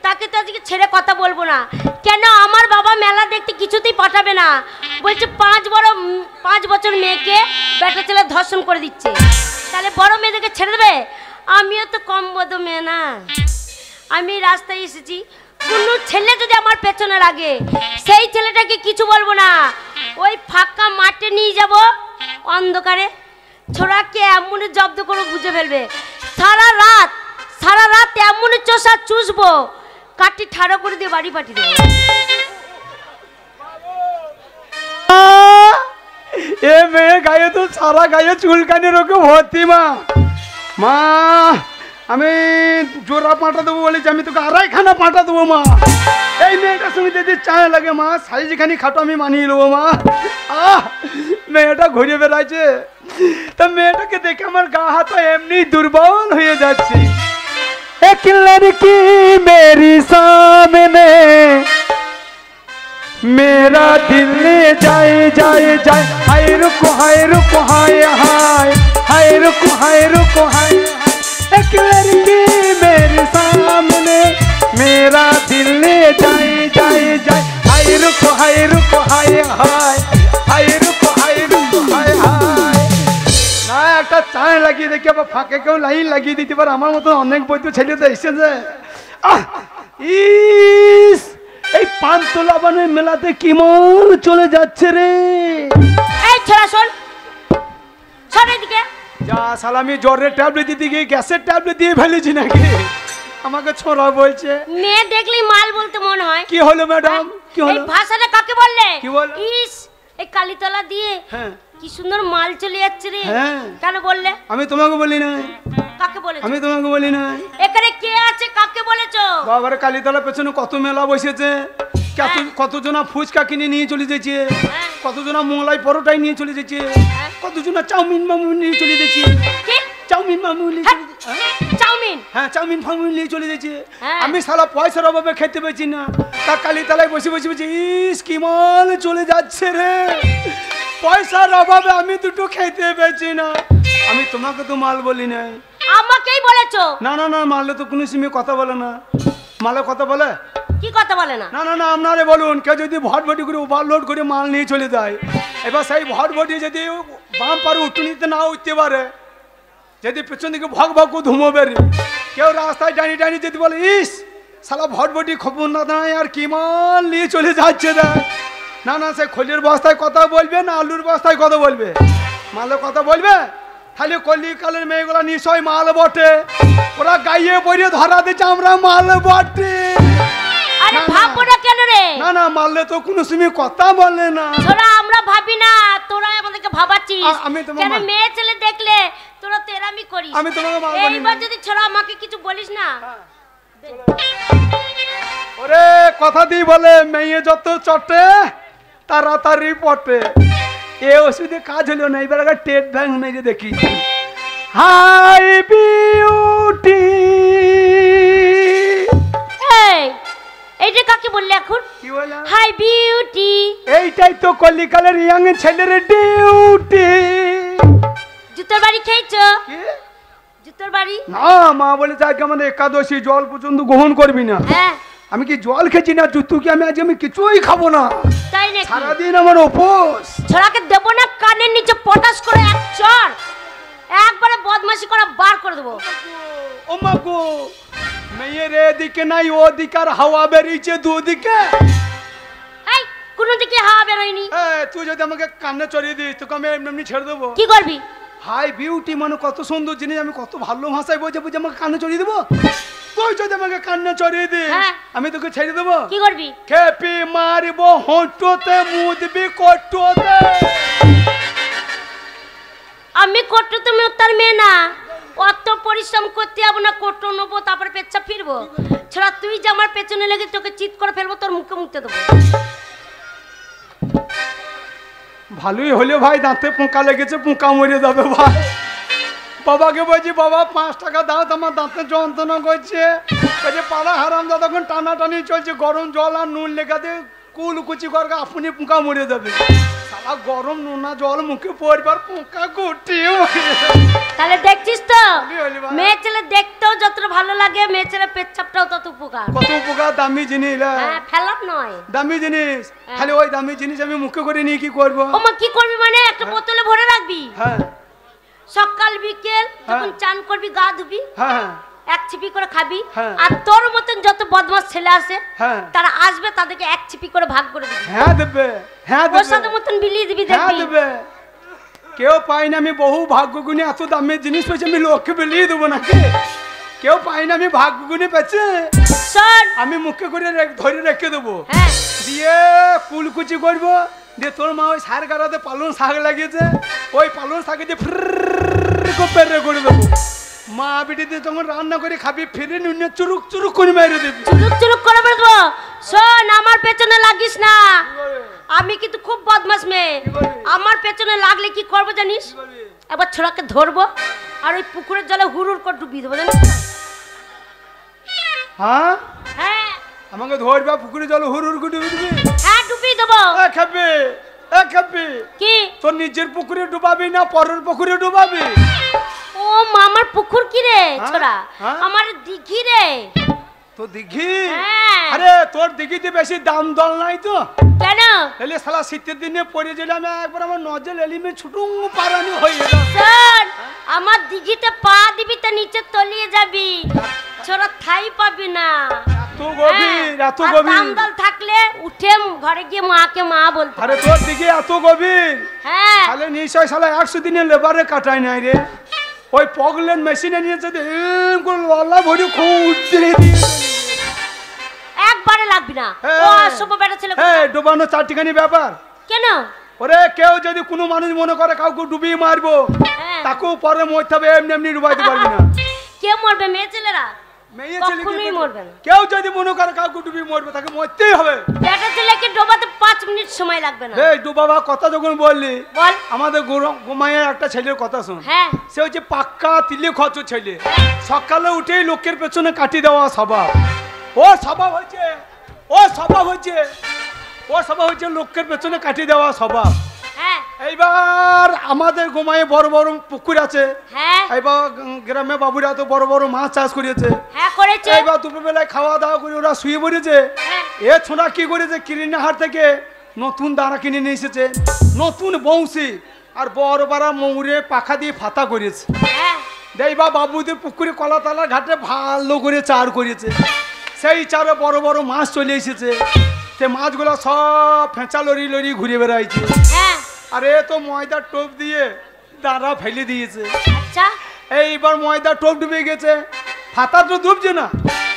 তাকে তো আজকে ছেড়ে কথা বলবো না। কেন আমার বাবা মেলা দেখতে কিছুতেই পাঠাবে না, বলছে 5 বছর মেয়েকে বেটা ছেলে ধর্ষণ করে দিচ্ছে, তাহলে বড় মেয়েদেরকে ছেড়ে দেবে? আমিও তো কম বড় মেয়ে না, আমি রাস্তায় এসেছি। কোনো ছেলে যদি আমার পেছনে লাগে, সেই ছেলেটাকে কিছু বলবো না, ওই ফাঁকা মাঠে নিয়ে যাব, অন্ধকারে ছোড়াকে এমন জব্দ করে বুঝে ফেলবে। সারা রাত এমন চষা চুষবো, কাটি ঠাড়ো করে দিয়ে বাড়ি পাঠিয়ে দেবো। এ মেয়ে গায়ে তো সারা গায়ে চুলকানি রোগে ভর্তি মা। মা আমি জোড়া পাঁটা দেবো বলেছি, আমি তোকে 2.5খানা পাঁটা দেবো মা। এই মেয়েটার সঙ্গে যদি চায় লাগে মা, সাইজখানি খাটো আমি মানিয়ে নেবো মা। মেয়েটা ঘুরে বেড়াচ্ছে, তা মেয়েটাকে দেখে আমার গা হাত এমনি দুর্বল হয়ে যাচ্ছে। এক লড়কি মেরি সামনে, मेरा दिल जाए जाए जाए, हाय रुको हाय रुको हाय हाय, हाय रुको हाय रुको हाय। एक लड़की मेरे सामने, मेरा दिल जाए जाए जाए, हाय रुको हाय रुको हाय हाय, हाय रुको हाय रुको हाय हाय। না একটা চায় লাগিয়ে দেখি আবার ফাঁকে কেউ লাইন লাগিয়ে দিতে পারে, আমার মতো অনেক বৈধ ছেলে তো এসেছে। ইস এই পানতলা বানের মেলাতে কি মন চলে যাচ্ছে রে। এই ছোড়া শোন, শোন এদিকে। যা সালামি, জ্বরের ট্যাবলেট দিতে গিয়ে গ্যাসের ট্যাবলেট দিয়ে ফেলেছি নাকি? আমাকে ছোড়া বলছে। মেয়ে দেখলেই মাল বলতে মনে হয়। কি হলো ম্যাডাম, কি হলো? এই ভাষাটা কাকে বললে? কি বল? ইস এই কালীতলা দিয়ে হ্যাঁ কি সুন্দর মাল চলে যাচ্ছে রে। হ্যাঁ কেন বললে? আমি তোমাকে বলি না। কাকে বলেছো? আমি তোমাকে বলি না। এখানে কে আছে, কাকে বলেছো? বাবার কালীতলার পেছনে কত মেলা বসেছে, কতজনা ফুচকা কিনে নিয়ে চলে যাচ্ছে, কতজনা মোগলাই পরোটাই নিয়ে চলে যাচ্ছে, কতজনা চাউমিন মামুন নিয়ে চলে যাচ্ছে। চাউমিন মামুন চাউমিন, হ্যাঁ চাউমিন ফাউমিন নিয়ে চলে যাচ্ছে। আমি শালা পয়সার অভাবে খেতে পেয়েছি না, তা কালীতলায় বসে বসে বসে ইস কি মাল চলে যাচ্ছে রে। পয়সার অভাবে আমি দুটো খেতে পেয়েছি না। আমি তোমাকে তো মাল বলি না। আমাকেই বলেছো? না না না, মালে তো কোনো সিমে কথা বলে না। মালে কথা বলে? কি কথা বলে না? না না না আপনারে বলুন, কেউ যদি ভটভটি করে ওভারলোড করে মাল নিয়ে চলে যায়, এবার সেই ভটভটি যদি বাম পারে উঠুনিতে না উঠতে পারে, যদি পেছন দিকে ভগ ভগ করে ধুমো বেরি, কেউ রাস্তায় ডানি ডানি যদি বলে ইস শালা ভটভটি খবর না দেয় আর কি মাল নিয়ে চলে যাচ্ছে দেখ, না না সে খোলের বস্তায় কথা বলবে না আলুর বস্তায় কথা বলবে, মালের কথা বলবে, তাহলে কলিকালের মেয়েগুলা নিশ্চয় মাল বটে, ওরা গাইয়ে পড়িয়ে ধরা দিচ্ছে আমরা মাল বটে। আরে ভাববো না কেন রে? না না মারলে তো কোনো তুমি কথা বলে না। তোরা আমরা ভাবি না, তোরা আমাদেরকে ভাবাচ্ছিস। আমি তোমার কেন মেয়ে ছেলে দেখলে তোরা তেরামি করিস? আমি তোমাকে মারবো না। এইবার যদি ছোড়া আমাকে কিছু বলিস না। ওরে কথা দি বলে মেয়ে যত চটে তাড়াতাড়ি পটে, এ ওষুধে কাজ হলো না, এবার আগে টেট ব্যাংক মেরে দেখি। হাই বিউটি, এই এইটা কাকে বললে এখন? কি বললাম? Hi beauty. এইটাই তো কলিকালের ইয়াং ছেলের ডিউটি। জুতোর বাড়ি খেয়েছো? কি? জুতোর বাড়ি? না মা বলে যাকে আমাদের একাদশী জল পর্যন্ত গ্রহণ করবি না। হ্যাঁ আমি কি জল খেয়েছি না জুতু কি আমি আজ আমি কিছুই খাবো না, তাই নাকি? সারাদিন আমার উপোস। ছোড়াকে দেবো না কানের নিচে পটাশ করে এক চর, একবারে বদমাশি করা বার করে দেবো। ও মা গো, মেয়ের এদিকে নাই ওদিকে আর হাওয়া বেরিয়েছে দুদিকে। এই কোনো দিকে হাওয়া বেরোয়নি। তুই যদি আমাকে কান্নে চড়িয়ে দিস তোকে আমি এমনি এমনি ছেড়ে দেবো। কি করবি? হাই বিউটি মানে কত সুন্দর জিনিস, আমি কত ভালো ভাষায় বলছে বুঝে আমাকে কান্নে চড়িয়ে দেবো। তুই যদি আমাকে কান্নে চড়িয়ে দিস হ্যাঁ। আমি তোকে ছেড়ে দেবো। কি করবি? খেপি মারিব হোঁটোতে মুদবি কটোতে। আমি কোটো তুমি উত্তর মেয়ে না, অত পরিশ্রম করতে যাবো না, কোটো নেবো তারপরে পেচ্ছা ফিরবো। ছোড়া তুই যে আমার পেছনে লেগে তোকে চিৎ করে ফেলবো, তোর মুখে মুখতে দেবো। ভালোই হলে ভাই, দাঁতে পোকা লেগেছে, পোকা মরে যাবে ভাই। বাবাকে বলছি বাবা 5 টাকা দাও, আমার দাঁতে যন্ত্রণা করছে। বলছে পাড়া হারাম দাদা তখন টানাটানি চলছে, গরম জল আর নুন লেখাতে কুলকুচি করবে আপনি পোকা মরে যাবে। সারা গরম নুনা জল মুখে পড়বার পোকা গুটিয়ে তাহলে দেখছিস তো হলি ভাই। মেয়ে ছেলে দেখতেও যতটা ভালো লাগে, মেয়ে ছেলে পেচ্ছাপটাও তত উপকার। কত উপকার, দামি জিনিস। হ্যাঁ ফেলাপ নয়, দামি জিনিস। খালি ওই দামি জিনিস আমি মুখে করে নিয়ে কি করবো? ও মা কি করবি মানে একটা বোতলে ভরে রাখবি, হ্যাঁ সকাল বিকেল যখন চান করবি গা ধুবি, হ্যাঁ এক ছিপি করে খাবি। হ্যাঁ। আর তোর মতন যত বদমাস ছেলে আছে হ্যাঁ তারা আসবে, তাদেরকে এক ছিপি করে ভাগ করে দিবি। হ্যাঁ দেবে, হ্যাঁ ওর দেবে, সাথে মতন বিলিয়ে দিবি, হ্যাঁ দেখবি। দেবে। কেউ পাই না, আমি বহু ভাগ্যগুণী এত দামের জিনিস পেয়েছি, আমি লোককে বিলিয়ে দেবো নাকি? কেউ পাই না, আমি ভাগ্যগুণী পেয়েছে, শোন, আমি মুখে করে ধরে রেখে দেবো, হ্যাঁ দিয়ে কুলকুচি করবো, দিয়ে তোর মা ওই সার গাড়াতে পালন শাক লাগিয়েছে, ওই পালন শাকে দিয়ে ফিরে করে দেবো। মা বিটিতে তখন রান্না করে খাবি, ফিরে নুনে চুরুক চুরুক করে মেরে দেবি। চুরুক চুরুক করে বেরোবো। শোন, আমার পেছনে লাগিস না, আমি কিন্তু খুব বদমাস মেয়ে। আমার পেছনে লাগলে কি করবো জানিস? একবার ছোড়াকে ধরবো আর ওই পুকুরের জলে হুড়ুর করে ডুবিয়ে দেবো, জানিস? হ্যাঁ হ্যাঁ আমাকে ধরবা পুকুরে জল হুর হুর করে ডুবে দিবি? হ্যাঁ ডুবিয়ে দেবো। খাবি খাবি কি? তোর নিজের পুকুরে ডুবাবি না পরের পুকুরে ডুবাবি? ও মা, আমার পুকুর কি রে ছোড়া? হ্যাঁ? আমার দিঘি রে। তো দিঘি? হ্যাঁ। আরে তোর দিঘিতে বেশি দাম দল নাই তো? কেন? এলে শালা শীতের দিনে পড়ে গেলে আমি একবার আমার নজল এলিমে ছুটুং পারানি হয়ে গেল। শোন, আমার দিঘিতে পা দিবি তো নিচে তলিয়ে যাবি, ছোড়া ঠাই পাবি না। এত গভীর, এত আর গভীর। দামদল থাকলে উঠে ঘরে গিয়ে মাকে মা বলতে। আরে তোর দিঘি এত গভীর, হ্যাঁ তাহলে নিশ্চয় শালা 100 দিনের লেবারে কাটায় নাই রে। ওই পগলেন মেশিনে নিয়ে যদি এম করে লালা ভরি খুঁজতে একবারে লাগবি না। হ্যাঁ। ও সব বেটা ছেলে। হ্যাঁ ডুবানো 4 টাকানি ব্যাপার। কেন? ওরে কেউ যদি কোনো মানুষ মনে করে কাউকে ডুবিয়ে মারবো, হ্যাঁ। তাকেও পরে মরতে হবে, এমনি এমনি ডুবাইতে পারবি না। কে মরবে? মেয়ে ছেলেরা মেয়ে ছেলে কখনোই মরবে না। কেউ যদি মনে করে কাউকে ডুবিয়ে মরবে তাকে মরতেই হবে। বেটা ছেলেকে ডোবাতে 5 মিনিট সময় লাগবে না। এই ডুবাবা কথা যখন বললি, বল। আমাদের গোমাইয়ের একটা ছেলের কথা শোন। হ্যাঁ সে হচ্ছে পাক্কা তিলে খচ ছেলে, সকালে উঠেই লোকের পেছনে কাটি দেওয়া স্বভাব। ও স্বভাব হচ্ছে, ও স্বভাব হচ্ছে, ও স্বভাব হচ্ছে লোকের পেছনে কাটি দেওয়া স্বভাব। হ্যাঁ এইবার আমাদের গোমায় বড় বড় পুকুর আছে, হ্যাঁ এইবার গ্রামে বাবুরা তো বড় বড় মাছ চাষ করেছে। হ্যাঁ করেছে। এইবার দুপুরবেলায় খাওয়া দাওয়া করে ওরা শুয়ে পড়েছে। হ্যাঁ। এ ছোড়া কি করেছে, কিরিনা হাট থেকে নতুন দাঁড়া কিনে নিয়ে এসেছে, নতুন বংশী, আর বড় বড় মৌরে পাখা দিয়ে ফাতা করেছে। হ্যাঁ দেইবা বাবুদের পুকুরে কলাতলা ঘাটে ভালো করে চার করেছে। সেই চারে বড় বড় মাছ চলে এসেছে। সে মাছগুলো সব ফেঁচা লড়ি লড়ি ঘুরে বেড়াইছে। হ্যাঁ আর এ তো ময়দার টোপ দিয়ে দাঁড়া ফেলে দিয়েছে। আচ্ছা এইবার ময়দা টোপ ডুবে গেছে, ফাতা তো ডুবছে না,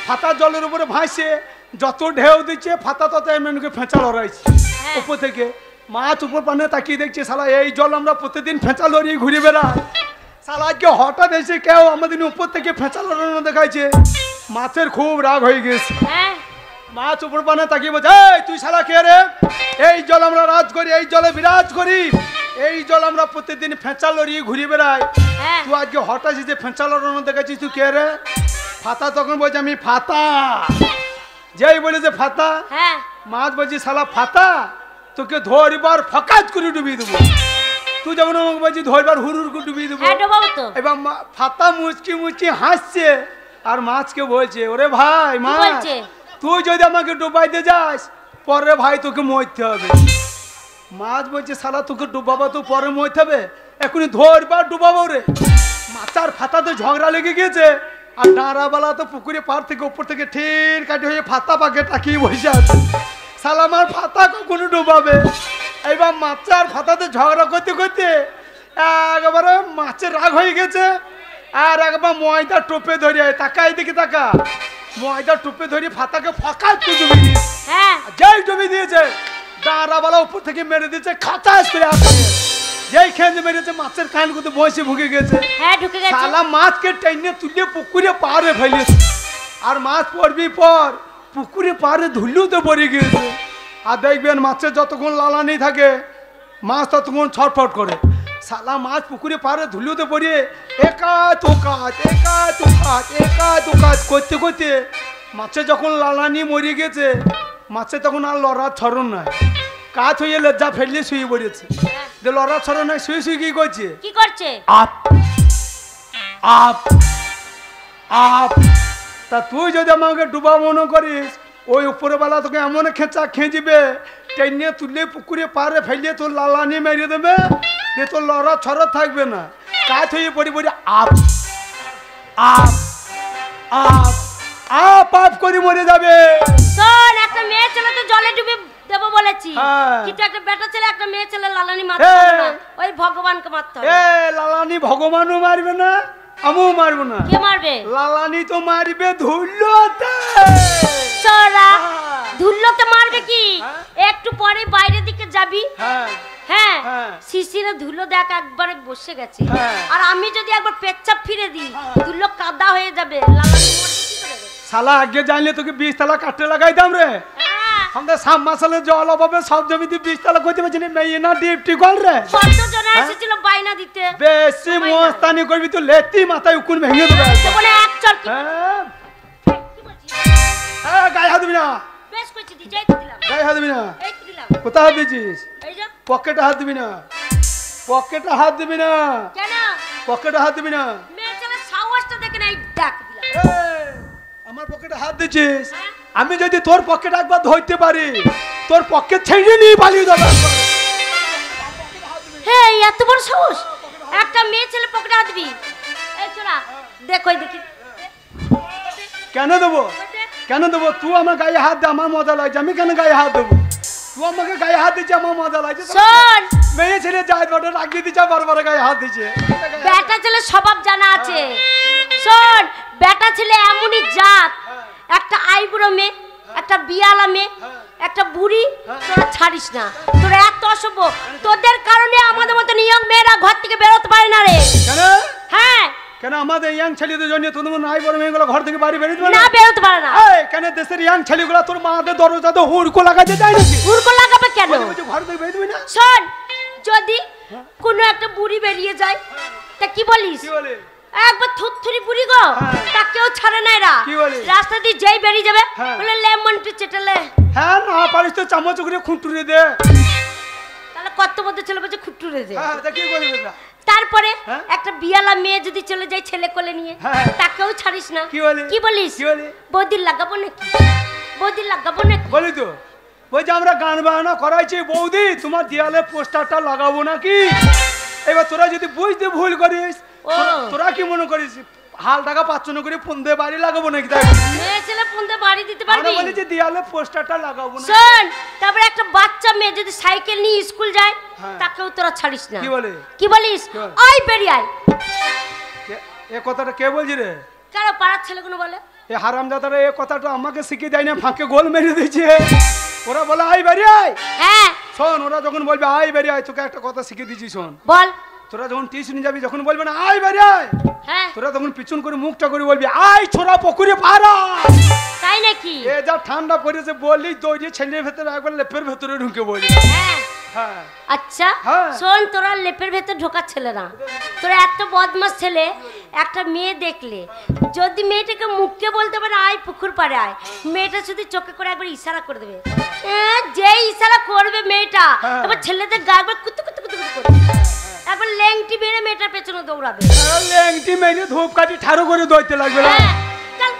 ফাতা জলের উপরে ভাসছে, যত ঢেউ দিচ্ছে ফাতা তত এমনকে ফেঁচা লড়াইছে। হ্যাঁ। উপর থেকে মাছ উপর পানে তাকিয়ে দেখছে, শালা এই জল আমরা প্রতিদিন ফেঁচা লড়িয়ে ঘুরে বেড়াই, শালা আজকে হঠাৎ এসে কেউ আমাদের উপর থেকে ফেঁচা লড়ানো দেখাইছে। মাছের খুব রাগ হয়ে গেছে। হ্যাঁ মাছ উপর পানে তাকিয়ে বলছে, এই তুই শালা কে রে? এই জল আমরা রাজ করি, এই জলে বিরাজ করি, এই জল আমরা প্রতিদিন ফেঁচা লড়িয়ে ঘুরে বেড়াই, হ্যাঁ তুই আজকে হঠাৎ এসে ফেঁচা লড়ানো দেখাচ্ছিস, তুই কে রে? ফাতা তখন বলছে, আমি ফাতা। যেই বলেছে ফাতা, হ্যাঁ মাছ বলছি, শালা ফাতা তোকে ধরবার ফকাত করে ডুবিয়ে দেবো। তুই যেমন আমাকে বলছি ধরবার হুড়ুর করে ডুবিয়ে দেবো। হ্যাঁ ডোবাবো তো। এবার ফাতা মুচকি মুচকি হাসছে, আর মাছকে বলছে, ওরে ভাই কি মাছ, বলছে? তুই যদি আমাকে ডুবাইতে যাস পরে ভাই তোকে মরতে হবে। মাছ বলছে, শালা তোকে ডুবাবো তো পরে মরতে হবে, এখনই ধরবার ডুবাবো রে। মাচার ফাতাতে ঝগড়া লেগে গেছে, আর ডাঁড়াবালা তো পুকুরে পার থেকে উপর থেকে ঠিক কাটি হয়ে ফাতা পাকে তাকিয়ে বসে আছে। শালা আমার ফাতা কখনো ডুবাবে। এইবার মাচার ফাতাতে ঝগড়া করতে করতে একেবারে মাছের রাগ হয়ে গেছে, আর একবার ময়দা টোপে ধরে তাকাই দেখি তাকা, ময়দা টোপে ধরে ফাতাকে ফকাত করে ডুবি দিয়েছে। হ্যাঁ যেই ডুবি দিয়েছে, ডাঁড়াবালা উপর থেকে মেরে দিয়েছে খাতাস করে আসামে। যেই খেঞ্জ মেরেছে, মাছের কান করতে বসে ভুগে গেছে। হ্যাঁ ঢুকে গেছে। শালা মাছকে টেনে তুলে পুকুরে পাড়ে ফেলেছে, আর মাছ পড়বি পর পুকুরে পাড়ে ধুলুতে পড়ে গিয়েছে। আর দেখবেন মাছের যতক্ষণ লালানি থাকে মাছ ততক্ষণ ছটফট করে। শালা মাছ পুকুরে পাড়ে ধুলুতে পড়ে একা তো কাজ একা তো কাজ একা তো কাজ করতে করতে মাছের যখন লালানি মরে গেছে, মাছের তখন আর লড়ার ছড়ন নাই, কাজ হয়ে লজ্জা ফেললে শুয়ে পড়েছে। যে লড়ার ছড়ন নাই, শুয়ে শুয়ে কি করছে, কি করছে? Up up up. তা তুই যদি আমাকে ডুবা মনে করিস, ওই উপরবেলা তোকে এমন খেঁচা খেঁচবে, টেনে তুলে পুকুরে পারে ফেলিয়ে তোর লালানি মেরে দেবে, যে তোর লড়া ছড়া থাকবে না, কাজ হয়ে পড়ি পড়ি up up up up up করে মরে যাবে। শোন, একটা মেয়ে ছেলে তো জলে ডুবে দেবো বলেছি, হ্যাঁ। কিন্তু একটা বেটা ছেলে একটা মেয়ে ছেলে লালানি মারতে হ্যাঁ। হবে না, ওই ভগবানকে মারতে হবে। এ লালানি ভগবানও মারবে না, আমিও মারবো না। কে মারবে? লালানি তো মারবে ধুলোতে। চোরা হ্যাঁ। ধুল্লোতে মারবে কি? হ্যাঁ। একটু পরে বাইরের দিকে যাবি, হ্যাঁ হ্যাঁ হ্যাঁ। শিশিরে ধুলো দেখ একবারে বসে গেছে, হ্যাঁ। আর আমি যদি একবার পেচ্ছাপ ফিরে দিই হ্যাঁ। ধুলো কাদা হয়ে যাবে, লালানি মরবে কি করে? শালা আগে জানলে তোকে 20 তালা কাটতে লাগাইতাম রে। হ্যাঁ, আমাদের সাম মাসালে জল অভাবে সব জমিতে 20 তালা করতে পারছি না, মেয়ে না ডিপটি কল রে। কতজনে এসেছিল বাইনা দিতে, বেশি মস্তানি করবি তো লেতি মাথায় উকুন ভেঙে দেবে। বলে এক চর কি হ্যাঁ, কি বলছিস? গায়ে হাত দিবি না, বেশ কইছি দি, যাই তো দিলাম, গায়ে হাত দিবি না। এই তো দিলাম, কোথায় হাত দিয়েছিস? এই যা। পকেটে হাত দিবি না, পকেটে হাত দিবি না, কেন? পকেটে হাত দিবি না। মেয়ে ছেলে সাহসটা দেখে নাই ডাক দিলাম। এই, আমার পকেটে হাত দিচ্ছিস, হ্যাঁ। আমি যদি তোর পকেট একবার ধরতে পারি, তোর পকেট ছেড়ে নিয়ে পালিয়ে যাবে। হ্যাঁ, এত বড় সাহস, একটা মেয়ে ছেলে পকেটে হাত দিবি? এই চলা দেখ, ওই দেখি কেন দেবো, কেন দেবো? তুই আমার গায়ে হাত দে, আমার মজা লাগছে, আমি কেন গায়ে হাত দেবো? তুই আমাকে গায়ে হাত দিচ্ছে, আমার মজা লাগছে। শোন, মেয়ে ছেলে যায় বাটা রাখিয়ে দিচ্ছে, বারবার গায়ে হাত দিচ্ছে। বেটা ছেলে স্বভাব জানা আছে। শোন, বেটা ছেলে এমনই জাত, একটা আইবুড়ো মেয়ে, একটা বিয়ালা মেয়ে, একটা বুড়ি, তোরা ছাড়িস না, তোরা এত অসভ্য, তোদের কারণে আমাদের মতো নিয়ম মেয়েরা ঘর থেকে বেরোতে পারে না রে। কেন? হ্যাঁ, কেন আমাদের ইয়াং ছেলেদের জন্য তোদের নাই বড় মেয়েগুলো ঘর থেকে বাড়ি বেরিয়ে দেবে না না? বেরোতে পারে না। এই, কেন দেশের ইয়াং ছেলেগুলো তোর মাদের দরজাতে হুড়কো লাগাতে যায় নাকি? উড়কো লাগাবে কেন? বলছে ঘর থেকে বেরিয়ে দিবি না? শোন, যদি কোনো একটা বুড়ি বেরিয়ে যায় তা কি বলিস? কি বলে? একবার থুরথুরি বুড়ি গো, হ্যাঁ। তা কেউ ছাড়ে না এরা। কি বলে? রাস্তা দিয়ে যেই বেরিয়ে যাবে হ্যাঁ। বলে লেমনটি চেটালে, হ্যাঁ, না পারিস তো চামচ করে খুঁটুরে দে। তাহলে কত মধ্যে ছেলে বলছে খুব টুরেছে। হ্যাঁ তা কি করবি না? তারপরে হ্যাঁ? একটা বিয়ালা মেয়ে যদি চলে যায় ছেলে কোলে নিয়ে, হ্যাঁ। তাকেও ছাড়িস না। কি বলি? কি বলিস? কি বলি? বৌদির লাগাবো নাকি? বৌদির লাগাবো নাকি? বলি তো বলছি আমরা গান বাজনা করাইছি, বৌদি তোমার দেয়ালে পোস্টারটা লাগাবো নাকি? এবার তোরা যদি বুঝতে ভুল করিস, ও। তোরা কি মনে করিস হাল টাকা পাচ্ছ না করে ফোন দিয়ে বাড়ি লাগাবো নাকি? তাই মেয়ে ছেলে ফোনতে বাড়ি দিতে আমরা পারবি? বলি যে দেয়ালে পোস্টারটা লাগাবো না। শোন, তারপরে একটা বাচ্চা মেয়ে যদি সাইকেল নিয়ে স্কুল যায়, হ্যাঁ। তাকেও তোরা ছাড়িস না। কি বলে? কি বলিস? কি বলে? আয় বেরিয়ে আয়। এ কথাটা কে বলছি রে? কেন পাড়ার ছেলেগুলো বলে? এ হারামজাদারা এ কথাটা আমাকে শিখিয়ে দেয় না, ফাঁকে গোল মেরে দিয়েছে। ওরা বলে আই বেরিয়ে আয়। হ্যাঁ শোন, ওরা যখন বলবে আই বেরিয়ে আয়, তোকে একটা কথা শিখিয়ে দিচ্ছি শোন। বল। তোরা যখন টিউশনে যাবি, যখন বলবে না আই বেরিয়ে আয়, হ্যাঁ তোরা তখন পিছন করে মুখটা করে বলবি আই ছোড়া পুকুরে পারা। তাই নাকি? এ যা ঠান্ডা পড়েছে বললি দৌড়িয়ে ছেলের ভেতরে একবার লেপের ভেতরে ঢুকে বলি। হ্যাঁ হ্যাঁ আচ্ছা হ্যাঁ। শোন, তোরা লেপের ভেতর ঢোকার ছেলে না, তোরা এত বদমাস ছেলে। একটা মেয়ে দেখলে যদি মেয়েটাকে মুখকে বলতে পারে আয় পুকুর পাড়ে আয়, মেয়েটা শুধু চোখে করে একবার ইশারা করে দেবে। যে ইশারা করবে মেয়েটা, হ্যাঁ। এবার ছেলেদের গা একবার কুতু কুতু কুতু কুতু করবে, একবার ল্যাংটি মেরে মেয়েটার পেছনে দৌড়াবে। ল্যাংটি মেরে ধূপ কাটি ঠাড়ো করে দৌড়তে লাগবে না। হ্যাঁ, চল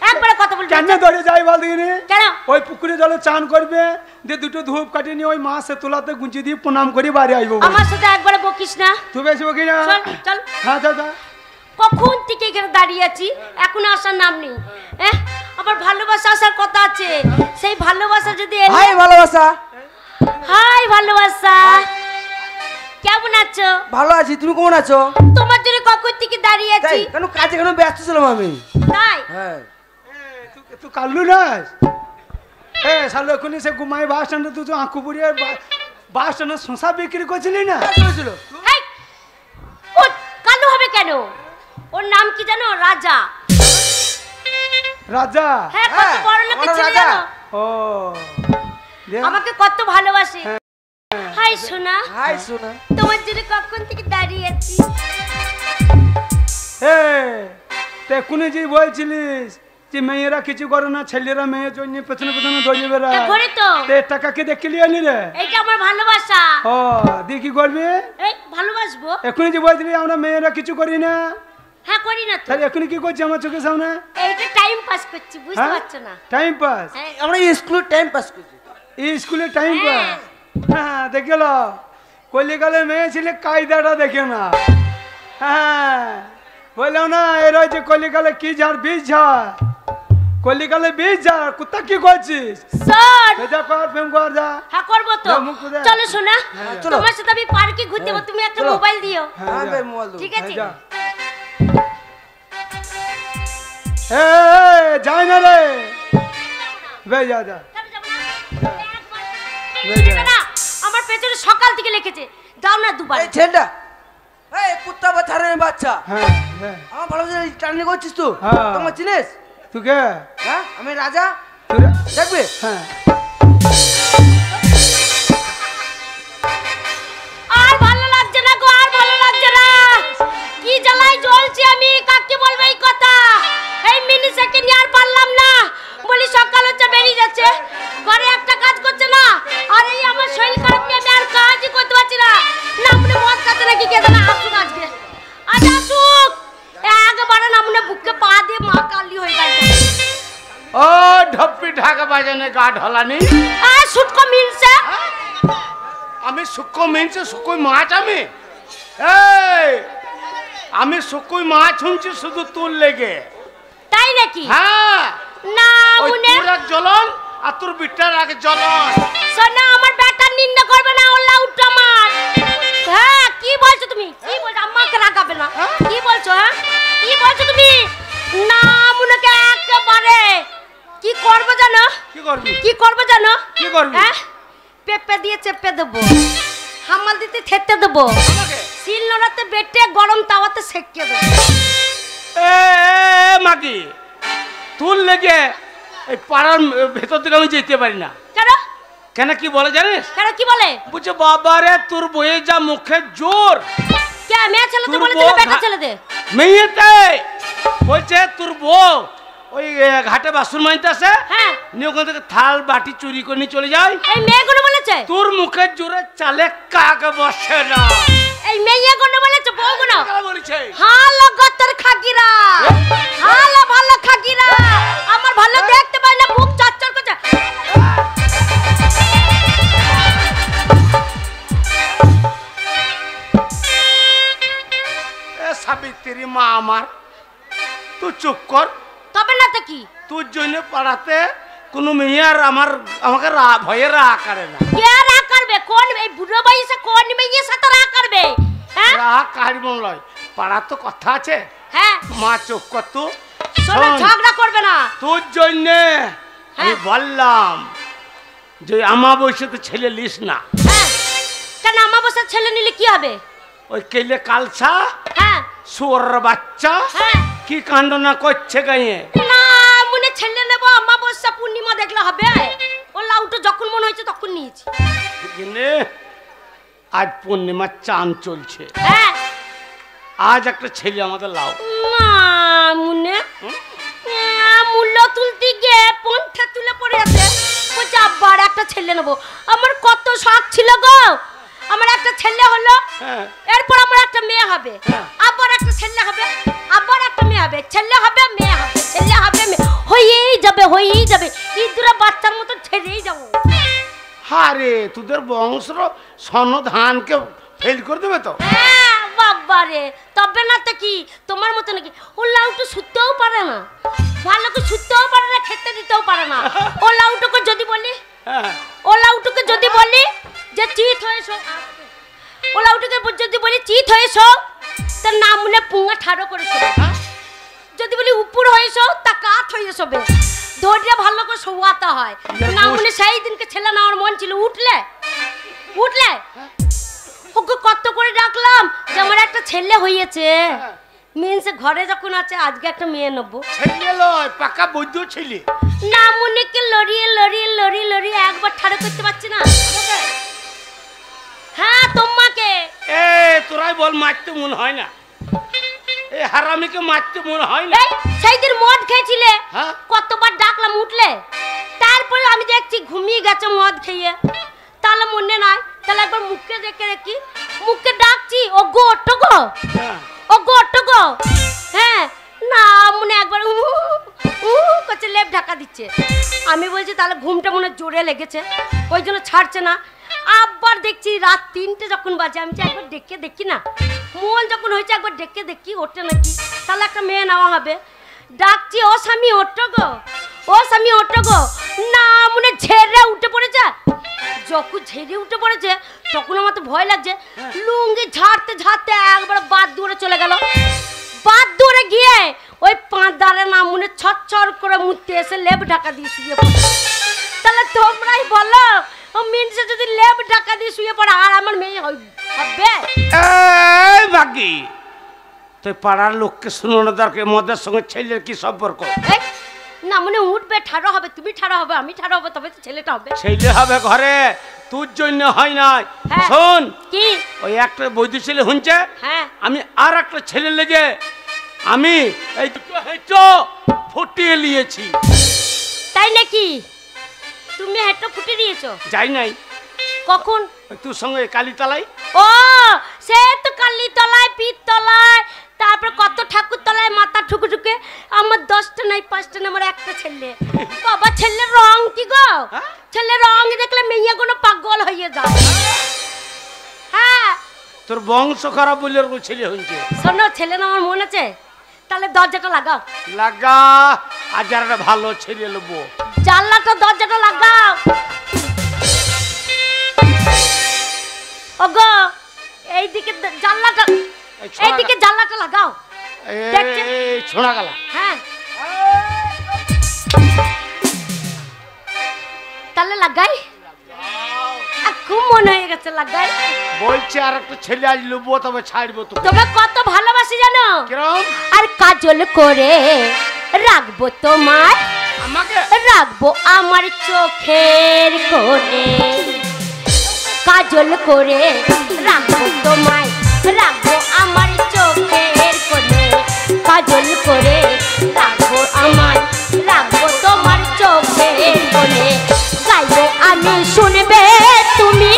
একবারে কথা বলবি। কেন দৌড়ে যাই বল দেখিনি? কেন? ওই পুকুরে জলে চান করবে, দিয়ে দুটো ধূপ কাটি নিয়ে ওই মাছ তোলাতে গুঁজি দিয়ে প্রণাম করে বাড়ি আসবো। আমার সাথে একবারে বকিস না। তুই বেশি বকি না। চল চল। হ্যাঁ চল চল। কখন থেকে এখানে দাঁড়িয়ে আছি, এখন আসার নাম নেই। আবার ভালোবাসা আসার কথা আছে, সেই ভালোবাসা যদি এলে- হাই ভালোবাসা। হাই ভালোবাসা, কেমন আছো? ভালো আছি, তুমি কেমন আছো? তোমার জন্য কখন থেকে দাঁড়িয়ে আছি। তাই কেন কাজে কেন ব্যস্ত ছিলাম আমি? তাই হ্যাঁ তুই কাল্লু না? সালো এখনই সে ঘুমাই বাস স্ট্যান্ডে তুই আঁকু পুড়িয়ে বাস স্ট্যান্ডে শশা বিক্রি করছিলি না? চলেছিল। হেই, ও কালো হবে কেন? ওর নাম কি জানো? রাজা। রাজা? হ্যাঁ, কত হ্যাঁ, বড় লোকের আমার ছেলে রাজা। জানো? ও দে। আমাকে কত ভালোবাসে। হাই সোনা, হাই সোনা। তোমার জন্য কখন থেকে দাঁড়িয়ে আছি। এখনই যে বলছিলিস যে মেয়েরা কিছু করে না, ছেলেরা মেয়ের জন্য পেছনে পেছনে দৌড়িয়ে বেড়ায়। তা ঘরে তো টাকাকে দেখলি আনি রে? এইটা আমার ভালোবাসা। ও দিয়ে কি করবি? এই ভালোবাসবো। এখনই যে বলছিলি আমরা মেয়েরা কিছু করি না, হ্যাঁ করি না তো। তাহলে এখনই কি করছি আমার চোখের সামনে? এইটা টাইম পাস করছি, বুঝতে পারছো না? Time pass? হ্যাঁ, আমরা স্কুলে টাইম পাস করছি। এই স্কুলে টাইম হ্যাঁ। পাস? হ্যাঁ দেখে লো, কলিকালে মেয়ে ছেলে কায়দাটা দেখে না। হ্যাঁ বললো না এরা যে কলিকালে কি ঝাড় বীজ ঝাড়, কলিকালে বীজ ঝাড়, কোথা কি করছিস? শোন, যা কর প্রেম কর যা। হ্যাঁ করবো তো। যা, মুখ খুলে। চলো শোনা, হ্যাঁ, চলো। তোমার সাথে আমি পার্কে ঘুরতে যাবো, তুমি একটা চলো। মোবাইল দিও। হ্যাঁ, হ্যাঁ যা। ভাই মোবাইল দাও। ঠিক আছে? যা। যাই না রে, বে যা যা। কেন যাবো না? একবার। এই যে। না, আমার পেছনে সকাল থেকে লিখেছে, দাও না দুবার। এই ছেলেটা, এই কুত্তা বা ছাড়ের বাচ্চা, হ্যাঁ হ্যাঁ আমার ভালোবাসা টার্নি করছিস তো? হ্যাঁ। তোমার চিনিস? তুই কে? হ্যাঁ আমি রাজা, তুই রে? দেখবে? হ্যাঁ আর ভালো লাগছে না গো, আর ভালো লাগছে না। কি জ্বালায় জ্বলছি আমি, কাকে বলবো এই কথা? এই মিনি সেকেন্ড আর পারলাম না, বলি সকাল হচ্ছে বেরিয়ে যাচ্ছে, ঘরে একটা কাজ করছে না, আর এই আমার শরীর খারাপ নিয়ে আমি আর কাজই করতে পারছি না। না মনে মদ খাচ্ছে নাকি কে জানে, আসুক আজকে, আজ আসুক। একবারে না মনে বুকে পা দিয়ে মা কালি হয়ে গেছে। ও ঢপ্পি ঢাকা বাজানে গা ঢলানি। আর সুটকো মিলছে। আমি শুক্কো মিনছে শুকুই মাছ এই আমি শুকুই মাছ শুনছি শুধু তোর লেগে। তাই নাকি? হ্যাঁ না ওই মনে তোর এক জ্বলন আর তোর বিটটার আগে জ্বলন। সোনা আমার বেটার নিন্দা করবে না, ওল্লা উঠো আমার। হ্যাঁ কি বলছো তুমি? কি বলছো? আমাকে রাগাবে না। কি বলছো? হ্যাঁ কি বলছো তুমি? না মুনাকে একেবারে কি করবো জানো? কি করবি? কি করবো জানো? কি করবি? হ্যাঁ পেঁপে দিয়ে চেপে দেবো, হামাল দিতে থেতে দেবো, শিল নোড়াতে বেটে গরম তাওয়াতে সেকে দেবো। এ মাগি তোর লেগে এই পাড়ার ভেতর থেকে আমি যেতে পারি না। কেন? কেন কি বলে জানিস? কেন কি বলে? বুঝছে বাবারে তোর বইয়ে যা মুখে জোর। কে মেয়ে ছেলে তো তোর বলে বউ দিলে বেটা ঘা- ছেলে দে। মেয়েতে বলছে তোর বউ ওই ঘাটে বাসন মানতে আসে, হ্যাঁ নিয়ে ওখান থেকে থাল বাটি চুরি করে নিয়ে চলে যায়। এই মেয়েগুলো বলেছে। তোর মুখে বউয়ের জোরে চালে কাক বসে না। এই মেয়ে গুলো বলেছে বউ গুলো বলেছে হালো গতর খাগিরা, হালো ভালো খাগিরা, আমার ভালো দেখতে পাই না, বুক চচ্চর করছে। সাবিত্রী মা আমার, তুই চুপ কর। তবে না তো কি, তোর জন্য পাড়াতে কোনো মেয়ে আর আমাকে ভয়ে করে না। কে রাগ করবে? কোন এই বুড়ো বয়সে কোন মেয়ের সাথে রাগ করবে? হ্যাঁ রাগ কারি মন লয়, পাড়ার তো কথা আছে। হ্যাঁ মা চুপ কর। তো শোনো, ঝগড়া করবে না। তোর জন্য আমি বললাম যে আমাবস্যাতে ছেলে লিস না। হ্যাঁ কেন আমাবস্যার ছেলে নিলে কি হবে? ওই কেলে কালসা হ্যাঁ সোর বাচ্চা হ্যাঁ কি কাণ্ড না করছে গায়ে। না মনে ছেলে নেব, আমাবস্যা পূর্ণিমা দেখলে হবে? ও লাউটো যখন মনে হয়েছে তখন নিয়েছি। আজ পূর্ণিমার চাঁদ চলছে, হ্যাঁ আজ একটা ছেলে আমাদের লাউ। না মুনে মূল্য তুলতে গিয়ে পন্থা তুলে পড়ে আছে, বলছে আবার একটা ছেলে নেবো। আমার কত শখ ছিল গো, আমার একটা ছেলে হলো, এরপর আমার একটা মেয়ে হবে, আবার একটা ছেলে হবে, আবার একটা মেয়ে হবে, ছেলে হবে মেয়ে হবে, ছেলে হবে মেয়ে, হয়েই যাবে হয়েই যাবে, ইঁদুরা বাচ্চার মতো ছেড়েই যাবো। হারে তোদের বংশ স্বর্ণ ধানকে ফেল করে দেবে তো। হ্যাঁ বাবা রে, তবে না তো কি, তোমার মতো নাকি? ও লাউটু শুতেও পারে না, ভালো করে শুতেও পারে না, খেতে দিতেও পারে না। ও লাউটুকে যদি বলি, ও লাউটুকে যদি বলি যে চিত হয়ে শো, ও লাউটুকে যদি বলি চিত হয়ে শো, তার নাম মনে পুঙ্গা ঠাড়ো করে শোবে। যদি বলি উপর হয়ে শো, তা কাত হয়ে শোবে। ধৈর্য ভালো করে শোয়াতে হয়। না মনে সেই দিনকে ছেলে নেওয়ার মন ছিল, উঠলে উঠলে ওকে কত করে ডাকলাম যে আমার একটা ছেলে হয়েছে, মিনসে ঘরে যখন আছে আজকে একটা মেয়ে নেবো। ছেলে লয়, পাকা বৈদ্য ছেলে। না মনেকে লড়িয়ে লড়িয়ে লড়িয়ে লড়িয়ে একবার ঠাড়ো করতে পারছি না। হ্যাঁ তোমাকে তোরাই বল, মারতে মনে হয় না? এই হারামিকে মারতে মনে হয় না? সেই দিন মদ খেয়েছিলে, হ্যাঁ? কতবার ডাকলাম উঠলে, তারপরে আমি দেখছি ঘুমিয়ে গেছে মদ খেয়ে, তাহলে মনে নাই? তাহলে একবার মুখে দেখে দেখি, মুখে ডাকছি ও গো ওঠো গো, ও গো ওঠো গো। হ্যাঁ না মনে একবার করছে, লেপ ঢাকা দিচ্ছে। আমি বলছি তাহলে ঘুমটা মনে জোরে লেগেছে, ওই জন্য ছাড়ছে না। আবার দেখছি রাত 3টে যখন বাজে, আমি একবার ডেকে দেখি না, মন যখন হয়েছে একবার ডেকে দেখি ওঠে নাকি, তাহলে একটা মেয়ে নেওয়া হবে। ডাকছি ও স্বামী ওঠো গো, ও স্বামী ওঠো গো। না মনে ঝেড়ে উঠে পড়েছে, যখন ঝেড়ে উঠে পড়েছে তখন আমার তো ভয় লাগছে, লুঙ্গি ঝাড়তে ঝাড়তে একবার বাদ দূরে চলে গেল। বাদ দূরে গিয়ে ওই 5 দাঁড়ে না মনে ছটছর করে মুততে এসে লেপ ঢাকা দিয়ে শুয়ে পড়ে। তাহলে তোমরাই বলো, ও মিনসে যদি লেপ ঢাকা দিয়ে শুয়ে পড়ে আর আমার মেয়ে হবে? এই বাকি তুই পাড়ার লোককে শুনো দরকার, মদের সঙ্গে ছেলের কি সম্পর্ক? না মনে উঠবে, ঠাড়ো হবে, তুমি ঠাড়ো হবে, আমি ঠাড়ো হবে, তবে তো ছেলেটা হবে। ছেলে হবে ঘরে, তোর জন্য হয় নাই। হ্যাঁ। শোন কি ওই একটা বৈধ ছেলে হচ্ছে, হ্যাঁ আমি আর একটা ছেলে লেগে আমি এই দুটো হেঁটো ফুটিয়ে নিয়েছি। তাই নাকি? তুমি হেঁটো ফুটে দিয়েছো? যাই নাই। কখন? তোর সঙ্গে কালীতলায়। ও সে তো কালীতলায়, পীরতলায়, তারপর কত ঠাকুর তলায় মাথা ঠুকে ঠুকে। আমার 10টা নাই 5টা না, আমার একটা ছেলে। বাবা ছেলের রং কি গো? ছেলের রং দেখলে মেয়ে কোনো পাগল হয়ে যায়। হ্যাঁ তোর বংশ খারাপ বলে ছেলে হয়েছে। শোনো ছেলে না আমার মন আছে, তাহলে দরজাটা লাগাও। লাগা, আজ আর একটা ভালো ছেলে নেবো। জানলাটা দরজাটা লাগাও। ওগো এইদিকে জানলাটা, এইদিকে জানলাটা লাগাও। এই ছোড়া গেল। হ্যাঁ তাহলে লাগাই, খুব মনে হয়ে গেছে লাগাই। বলছে আর একটা ছেলে আজ নেবো, তবে ছাড়বো তো। তবে কত ভালোবাসি জানো? কিরম? আর কাজল করে রাখবো তোমায়, আমাকে রাখবো আমার চোখের কোণে, কাজল করে রাখবো তোমায়, রাখবো আমার চোখের কোণে, কাজল করে রাখবো আমায়, রাখবো তোমার চোখের কোণে। গাইবো আমি শুনবে তুমি,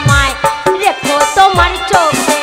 আমায় রেখো তোমার চোখে